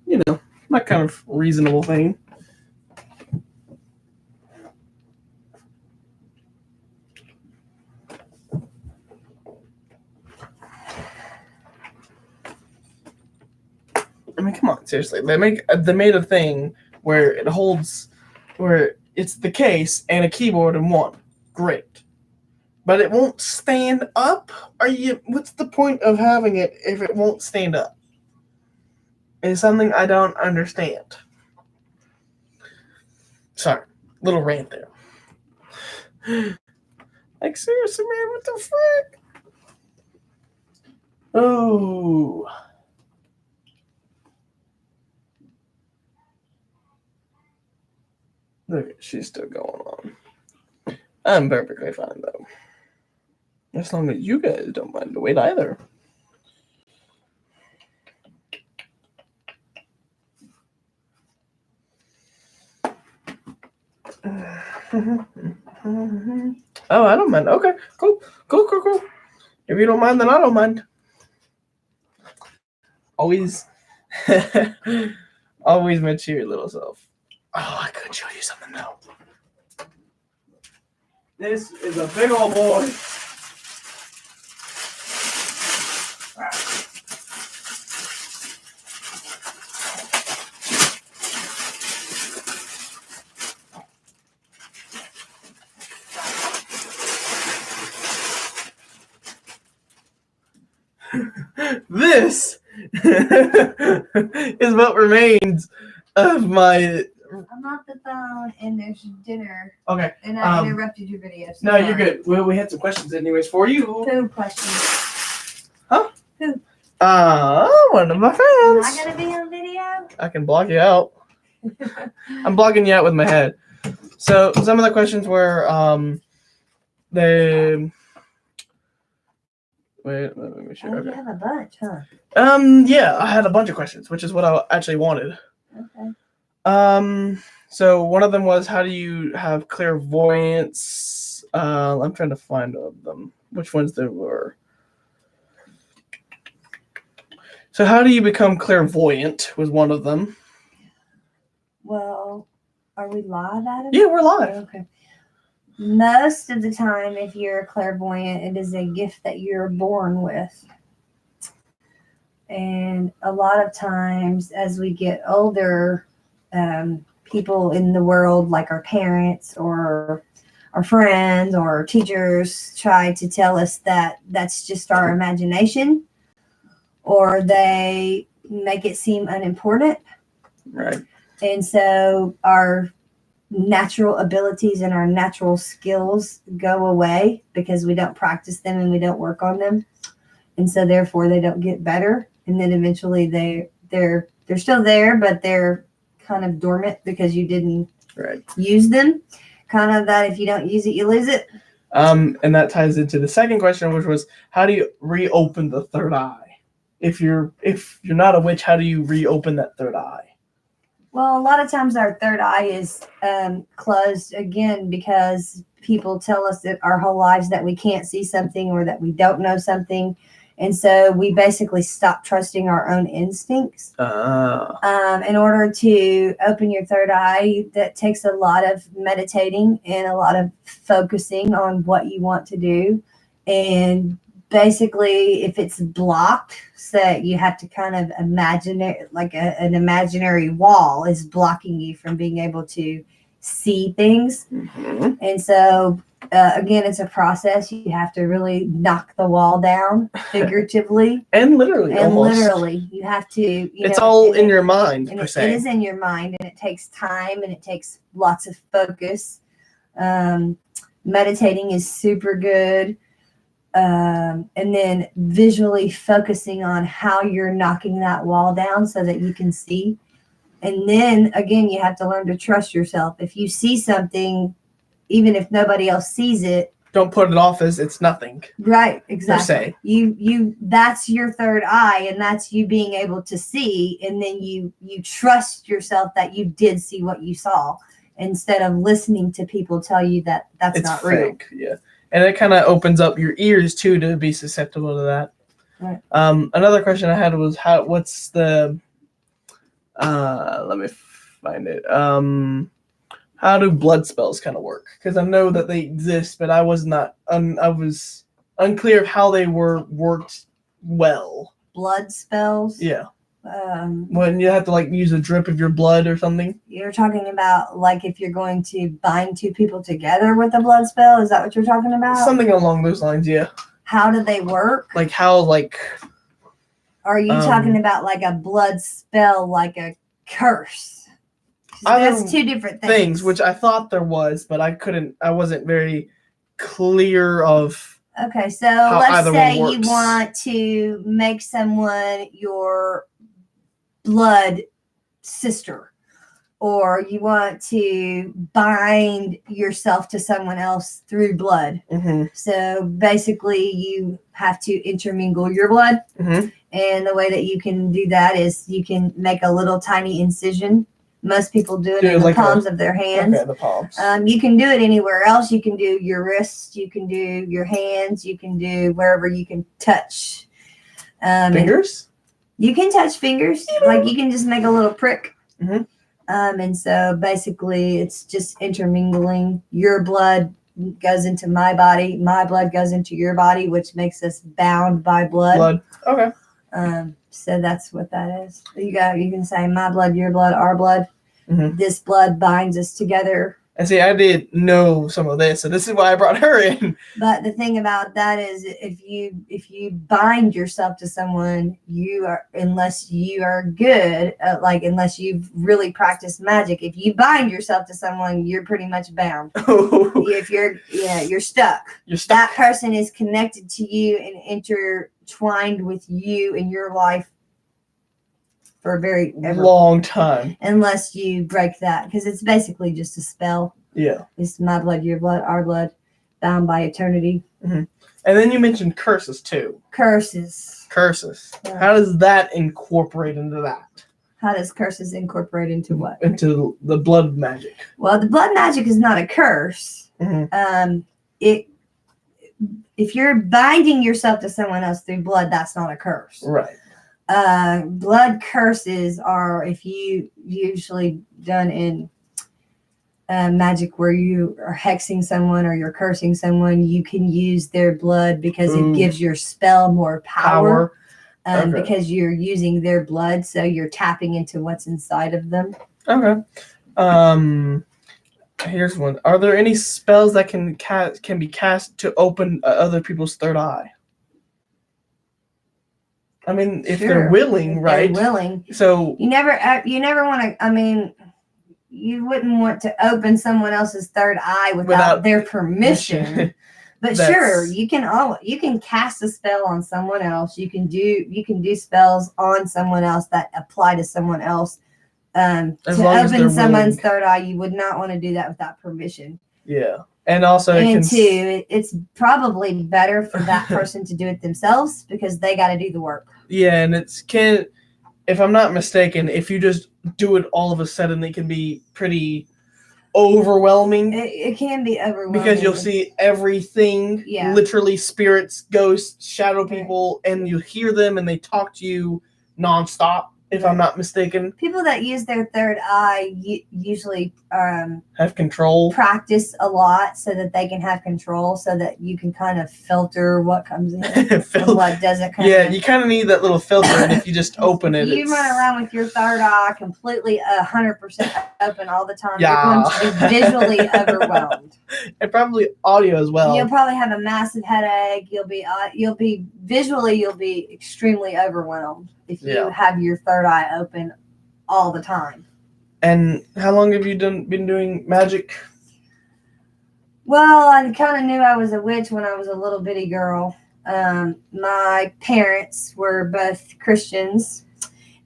You know, that kind of reasonable thing. I mean, come on, seriously. They made a thing where it holds, where it's the case and a keyboard in one. Great, but it won't stand up. What's the point of having it if it won't stand up? It's something I don't understand. Sorry, little rant there. Like, seriously, man, what the frick? Oh. Look, she's still going on. I'm perfectly fine, though. As long as you guys don't mind to wait either. Oh, I don't mind. Okay, cool. If you don't mind, then I don't mind. Always, always mention your little self. Oh, I could show you something though. This is a big old boy. This is what remains of my. I'm off the phone and there's dinner Okay. and I interrupted your video. So No, you're good. We had some questions anyways for you. Food questions. Huh? Who? One of my Am friends. I gonna be on video? I can block you out. I'm blocking you out with my head. So some of the questions were they. Wait, let me sure. Oh, Okay. you have a bunch, huh? Yeah, I had a bunch of questions, which is what I actually wanted. Okay. So one of them was, how do you have clairvoyance? I'm trying to find them. Which ones there were? So how do you become clairvoyant was one of them. Well, are we live, Adam? Yeah, we're live. Okay. Most of the time, if you're clairvoyant, it is a gift that you're born with. And a lot of times, as we get older, people in the world, like our parents or our friends or teachers, try to tell us that that's just our imagination, or they make it seem unimportant. Right. And so our natural abilities and our natural skills go away because we don't practice them and we don't work on them. And so therefore they don't get better. And then eventually they're still there, but they're kind of dormant because you didn't use them. Kind of that if you don't use it, you lose it. And that ties into the second question, which was, how do you reopen the third eye? If you're not a witch, how do you reopen that third eye? Well, a lot of times our third eye is closed again because people tell us that our whole lives that we can't see something or that we don't know something. And so we basically stop trusting our own instincts. In order to open your third eye, that takes a lot of meditating and a lot of focusing on what you want to do. And basically, if it's blocked, so you have to kind of imagine it like an imaginary wall is blocking you from being able to see things. Mhm. And so, again, it's a process. You have to really knock the wall down figuratively And literally, and almost. literally. You have to, It's all in your mind, and per it se. is in your mind, and it takes time, and it takes lots of focus. Meditating is super good. And then visually focusing on how you're knocking that wall down so that you can see. And then again, you have to learn to trust yourself. If you see something, even if nobody else sees it, Don't put it off as it's nothing. right? Exactly. se. You that's your third eye, and that's you being able to see. And then you trust yourself that you did see what you saw, instead of listening to people tell you that that's It's not real. fake, yeah. And it kind of opens up your ears too to be susceptible to that. Right. Another question I had was what's the let me find it. How do blood spells kind of work? Because I know that they exist, but I was unclear of how they worked well. Blood spells. Yeah. When you have to like use a drip of your blood or something. You're talking about like if you're going to bind two people together with a blood spell. Is that what you're talking about? Something along those lines, yeah. How do they work? Like how like. Are you talking about like a blood spell, like a curse? That's two different things. Which I thought there was, but I wasn't very clear of. Okay, so let's say you want to make someone your blood sister, or you want to bind yourself to someone else through blood. Mm-hmm. So basically, you have to intermingle your blood. Mm-hmm. And the way that you can do that is you can make a little tiny incision. Most people do it in the palms of their hands. Okay, the palms. You can do it anywhere else. You can do your wrists. You can do your hands. You can do wherever you can touch. Fingers? You can touch fingers. Like you can just make a little prick. Mm-hmm. And so basically it's just intermingling. Your blood goes into my body. My blood goes into your body, which makes us bound by blood. Okay. So that's what that is. You can say my blood, your blood, our blood. Mm-hmm. This blood binds us together. And see, I did know some of this, so this is why I brought her in. But the thing about that is, if you bind yourself to someone, unless you are good, unless you've really practiced magic, if you bind yourself to someone, you're pretty much bound. If you're stuck. You're stuck. That person is connected to you and intertwined with you in your life for a very long time, unless you break that, because it's basically just a spell. Yeah, it's my blood, your blood, our blood, bound by eternity. Mm-hmm. And then you mentioned curses too. Curses. Yeah. How does that incorporate into that? How does curses incorporate into what? Into the blood magic. Well, the blood magic is not a curse. Mm-hmm. If you're binding yourself to someone else through blood, that's not a curse. Right. Blood curses are, if you usually done in magic where you are hexing someone or you're cursing someone, you can use their blood because it gives your spell more power. Because you're using their blood, so you're tapping into what's inside of them. Okay. Here's one. Are there any spells that can be cast to open other people's third eye? I mean, if they're willing, right? They're willing. So you never want to. I mean, you wouldn't want to open someone else's third eye without their permission. But sure, you can cast a spell on someone else. You can do spells on someone else that apply to someone else. To open someone's third eye, you would not want to do that without permission. Yeah. And also, it's probably better for that person to do it themselves because they got to do the work. Yeah, and if I'm not mistaken, if you just do it all of a sudden, it can be pretty overwhelming. It can be overwhelming because you'll see everything. Yeah. Literally, spirits, ghosts, shadow people, and you hear them and they talk to you nonstop. if I'm not mistaken. People that use their third eye usually Have control. practice a lot so that they can have control, so that you can kind of filter what comes in and what doesn't come Yeah, in. you kind of need that little filter, and if you just open it, You it's... run around with your third eye completely 100% open all the time. Yeah. You're going to be visually overwhelmed. And probably audio as well. You'll probably have a massive headache. You'll be extremely overwhelmed if you Yeah. have your third eye open all the time. And how long have you been doing magic? Well, I kind of knew I was a witch when I was a little bitty girl. My parents were both Christians,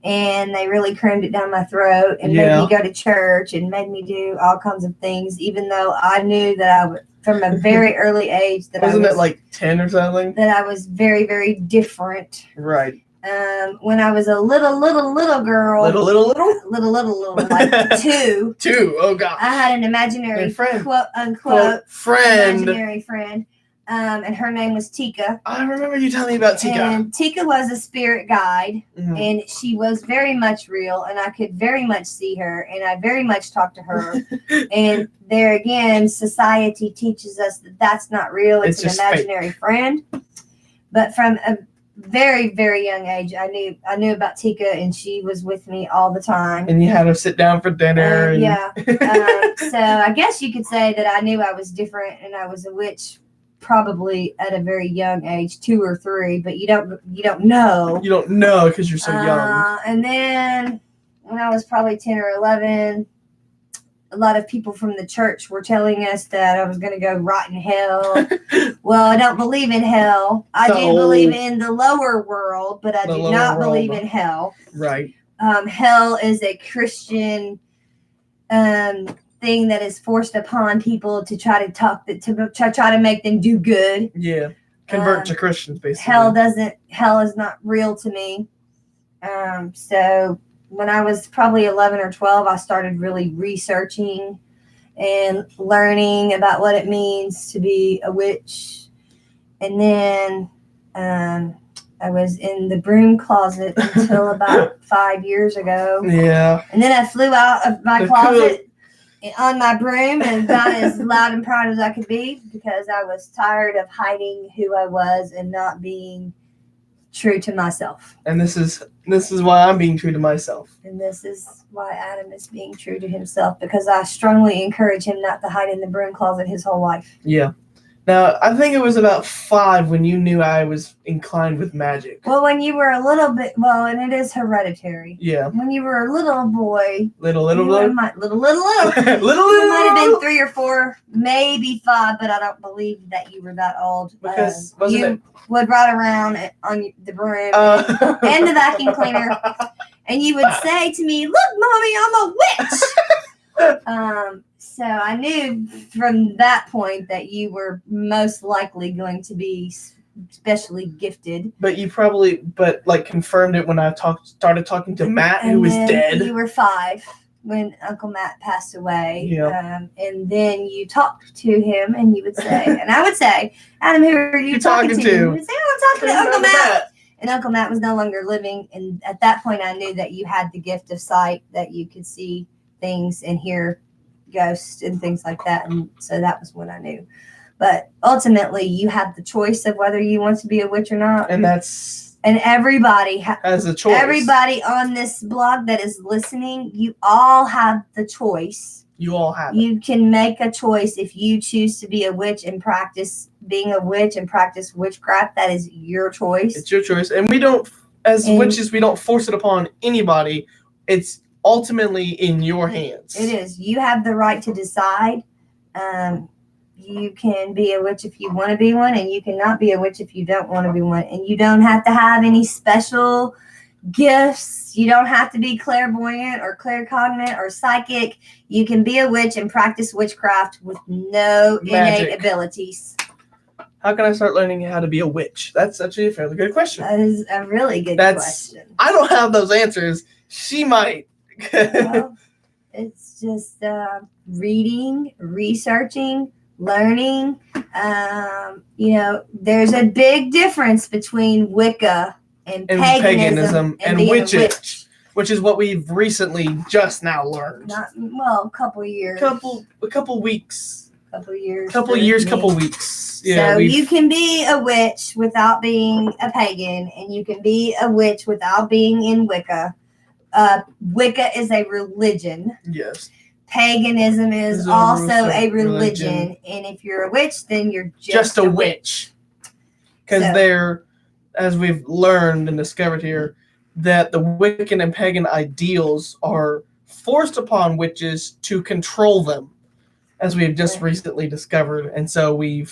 and they really crammed it down my throat and made Yeah. me go to church and made me do all kinds of things, even though I knew that I would, from a very early age, that Wasn't I was, it like 10 or something? that I was very, very different. Right. When I was a little girl, little, like 2, 2. Oh God. I had an imaginary Your friend. quote unquote Friend. imaginary friend, and her name was Tika. I remember you telling me about Tika. And Tika was a spirit guide, Mhm. and she was very much real, and I could very much see her, and I very much talked to her. And there again, society teaches us that that's not real; it's It's an just fake. imaginary friend. But from a very, very young age, I knew about Tika, and she was with me all the time. And you had her sit down for dinner. And... Yeah. So I guess you could say that I knew I was different, and I was a witch probably at a very young age, 2 or 3, but you don't know. You don't know because you're so young. And then when I was probably 10 or 11, a lot of people from the church were telling us that I was going to go rot in hell. Well, I don't believe in hell. I do So- believe in the lower world, but I The do lower not world. believe in hell. Right. Hell is a Christian thing that is forced upon people to try to try to make them do good. Yeah. Convert Um, to Christians, basically. Hell is not real to me. So when I was probably 11 or 12, I started really researching and learning about what it means to be a witch. And then I was in the broom closet until about 5 years ago. Yeah. And then I flew out of my The closet on my broom and got as loud and proud as I could be, because I was tired of hiding who I was and not being true to myself. And this is why I'm being true to myself. And this is why Adam is being true to himself, because I strongly encourage him not to hide in the broom closet his whole life. Yeah. Now, I think it was about 5 when you knew I was inclined with magic. Well, when you were a little bit, and it is hereditary. Yeah. When you were a little boy, Little. you might, little. little. You might have been 3 or 4, maybe 5, but I don't believe that you were that old. Because wasn't you it? would ride around on the broom and the vacuum cleaner, and you would say to me, "Look, Mommy, I'm a witch." So I knew from that point that you were most likely going to be specially gifted. But you probably, confirmed it when I started talking to Matt, who was then dead. You were 5 when Uncle Matt passed away. Yeah. And then you talked to him, and you would say, and I would say, Adam, who are you talking to? You would say, oh, I'm talking to Uncle Matt. And Uncle Matt was no longer living. And at that point, I knew that you had the gift of sight, that you could see things and hear ghosts and things like that. And so that was when I knew. But ultimately, you have the choice of whether you want to be a witch or not. And that's And everybody has a choice. Everybody on this blog that is listening, you all have the choice. You all have it. You can make a choice if you choose to be a witch and practice being a witch and practice witchcraft. That is your choice. It's your choice. And we don't, as And- witches, we don't force it upon anybody. It's ultimately in your hands. It is. You have the right to decide. You can be a witch if you want to be one, and you cannot be a witch if you don't want to be one. And you don't have to have any special gifts. You don't have to be clairvoyant or claircognate or psychic. You can be a witch and practice witchcraft with no Magic. innate abilities. How can I start learning how to be a witch? That's actually a fairly good question. That is a really good That's- question. I don't have those answers. She might. Well, it's just reading, researching, learning. There's a big difference between Wicca and and paganism paganism and being a witches. witch. which is what we've recently just now learned. Not well, a couple years. A couple weeks. Couple years. Couple for years, me. couple weeks. Yeah, So we've- you can be a witch without being a pagan, and you can be a witch without being in Wicca. Wicca is a religion. yes. Paganism is Is a also a religion. religion, and if you're a witch, then you're Just a witch. Because So- they're, as we've learned and discovered here, that the Wiccan and pagan ideals are forced upon witches to control them, as we have just Right. recently discovered. And so we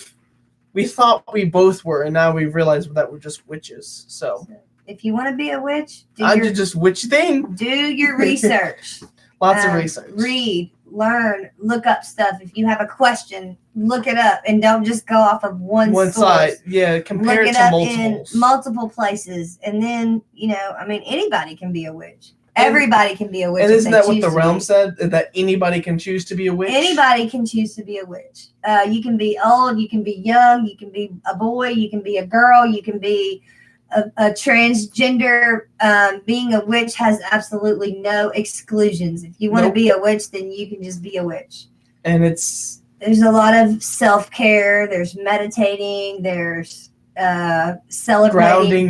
thought we both were, and now we've realized that we're just witches. So If you want to be a witch, I did just witch thing. do your research. Lots of research. Read, learn, look up stuff. If you have a question, look it up, and don't just go off of one One source. side, yeah. Compare Look it it to up multiples. in multiple places, and then anybody can be a witch. Everybody can be a witch. And if isn't they that what choose the to realm be. said? That anybody can choose to be a witch? Anybody can choose to be a witch. You can be old, you can be young, you can be a boy, you can be a girl, you can be a transgender. Being a witch has absolutely no exclusions. If you want to Nope. be a witch, then you can just be a witch. And it's There's a lot of self-care. There's meditating. There's celebrating.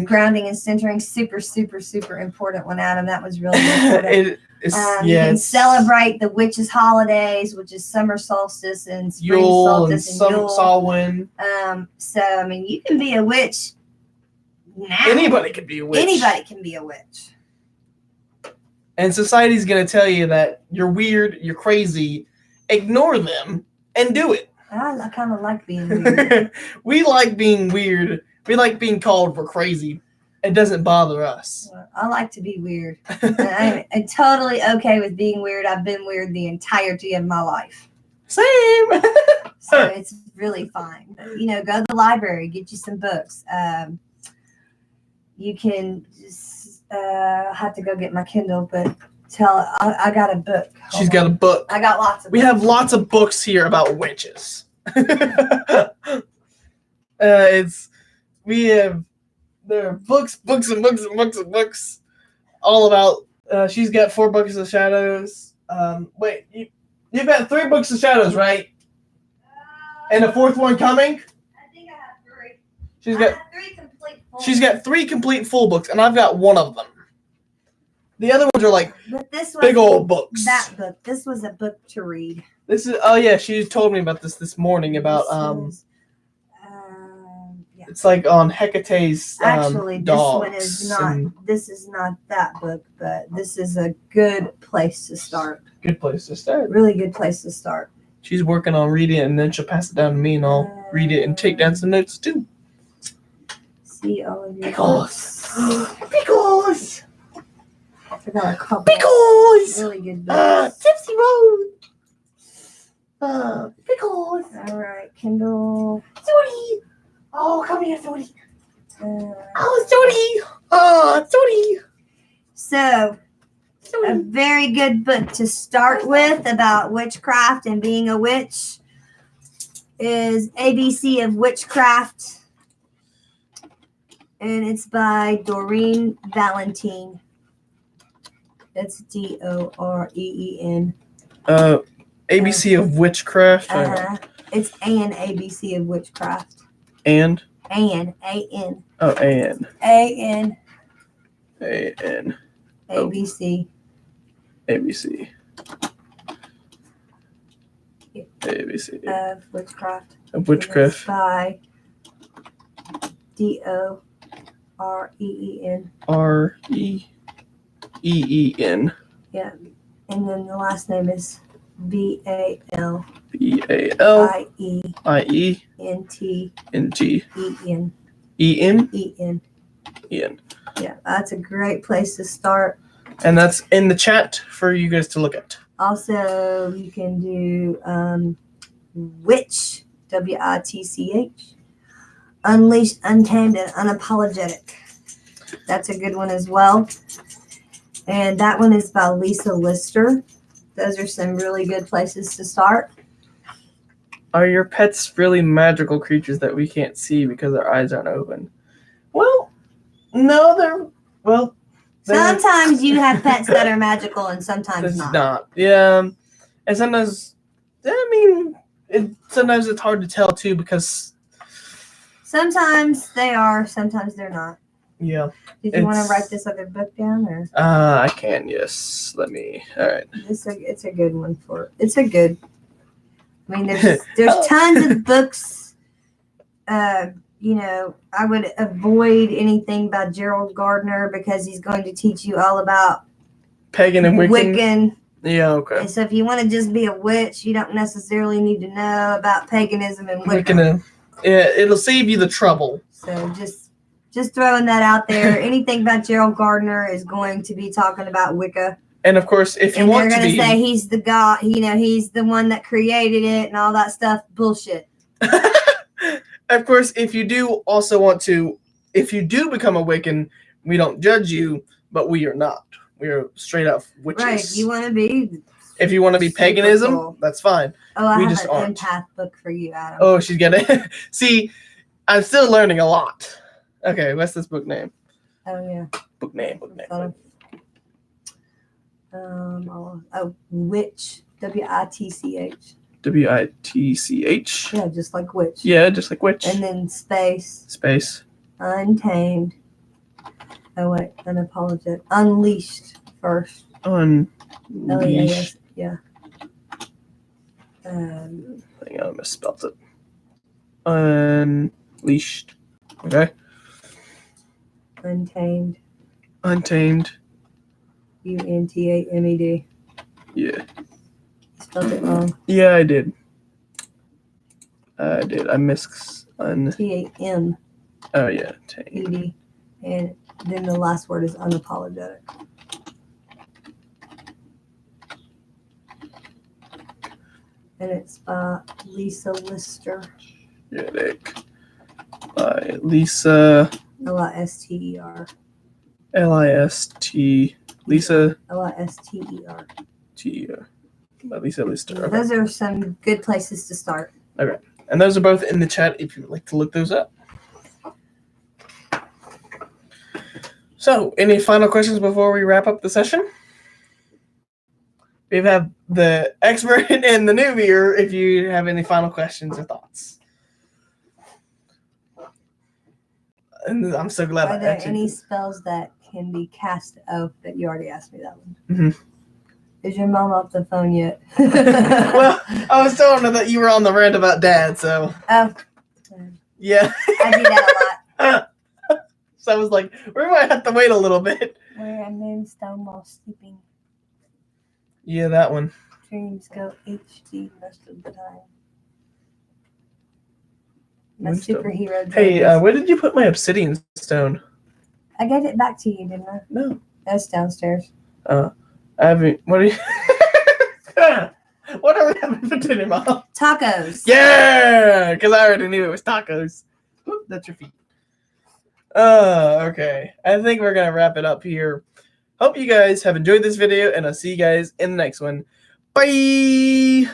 grounding and centering. Super, super, super important one, Adam. That was really important. It's You can celebrate the witches' holidays, which is summer solstice and spring Yule and solstice and Yule. Samhain. So you can be a witch now. Anybody can be a witch. Anybody can be a witch. And society's gonna tell you that you're weird, you're crazy. Ignore them and do it. I kind of like being weird. We like being weird. We like being called we're crazy. It doesn't bother us. I like to be weird. And I'm totally okay with being weird. I've been weird the entirety of my life. Same. So it's really fine. But, go to the library, get you some books. You can just have to go get my Kindle, but I got a book. She's got a book. I got lots of We books. have lots of books here about witches. There are books and books all about. She's got 4 books of shadows. Wait, you've got 3 books of shadows, right? And a 4th one coming. I think I have 3. She's I got have 3 complete. she's got 3 complete full books, and I've got 1 of them. The other ones are like But this was big old books. that book. This was a book to read. This is yeah. She told me about this morning about Yeah. It's like on Hecate's Actually, this dogs. one is not. and This is not that book, but this is a good place to start. good place to start. Really good place to start. She's working on reading it, and then she'll pass it down to me, and I'll read it and take down some notes too. See all of your Pickles. books. Pickles. I forgot a couple. Pickles. Really good books. Tipsy Road. Pickles. All right, Kindle. Sody. Oh, come here, Sody. Uh, Oh, Sody. Oh, Sody. so, a very good book to start with about witchcraft and being a witch is ABC of Witchcraft, and it's by Doreen Valentine. It's Doreen. ABC of Witchcraft. It's an ABC of Witchcraft. And An A-N. oh, and A-N A-N ABC. ABC. Yep. ABC Of Witchcraft. of Witchcraft. By Doreen. Reen. Yeah. And then the last name is Valentine. Valentine. En. Yeah, that's a great place to start. And that's in the chat for you guys to look at. Also, you can do Witch, Witch, Unleashed, Untamed, and Unapologetic. That's a good one as well. And that one is by Lisa Lister. Those are some really good places to start. Are your pets really magical creatures that we can't see because their eyes aren't open? Well, no, Sometimes you have pets that are magical and sometimes It's not. not. Yeah. And sometimes, I mean, sometimes it's hard to tell too because, Sometimes they are, sometimes they're not. yeah. Did you want to It's- write this other book down, or I can, yes. Let me. All right. it's a good one for it's a good. I mean, there's tons of books. You know, I would avoid anything by Gerald Gardner because he's going to teach you all about Pagan and Wiccan. Wiccan. Yeah, okay. And so if you want to just be a witch, you don't necessarily need to know about paganism and Wicca. Wiccan. Yeah, it'll save you the trouble. So just throwing that out there. Anything about Gerald Gardner is going to be talking about Wicca. And of course, if you And want they're to going to be. say he's the god, you know, he's the one that created it and all that stuff. Bullshit. Of course, if you do also want to, if you do become a Wiccan, we don't judge you, but we are not. We are straight up witches. Right. You want to be. If you want to be Super paganism, cool. that's fine. Oh, I We have just an aren't. empath book for you, Adam. Oh, she's getting. See, I'm still learning a lot. Okay, what's this book name? Oh, yeah. Book name. Witch. WITCH. WITCH. Yeah, just like witch. Yeah, just like witch. And then space. Space. Untamed. Oh wait, unapologetic. Unleashed first. Unleash. L-E-A-S. Yeah. I think I misspelled it. Unleashed. Okay. Untamed. Untamed. UNTAMED. Yeah. You spelled it wrong. Yeah, I did. I missed. TAMED. Oh yeah. Tamed. And then the last word is unapologetic. And it's by Lisa Lister. Yeah, Dick. By Lisa Lister. List. Lisa Lister. T. By Lisa Lister. Okay. Those are some good places to start. And those are both in the chat if you'd like to look those up. So, any final questions before we wrap up the session? We have the expert and the newbie here if you have any final questions or thoughts. And I'm so glad Are I there actually any spells that can be cast? Oh, that you already asked me that one. Mhm. Is your mom off the phone yet? Well, I was telling her that you were on the rant about dad, so Oh, yeah. I do that a lot. So I was like, we might have to wait a little bit. Where a moonstone while sleeping. Yeah, that one. Dreams go HD most of the time. My Moonstone. superhero Hey, dreams. where did you put my obsidian stone? I gave it back to you, didn't I? No. That's downstairs. I haven't. What are you? What are we having for dinner, Mom? Tacos. Yeah, because I already knew it was tacos. Oop, that's your feet. Okay. I think we're gonna wrap it up here. Hope you guys have enjoyed this video, and I'll see you guys in the next one. Bye.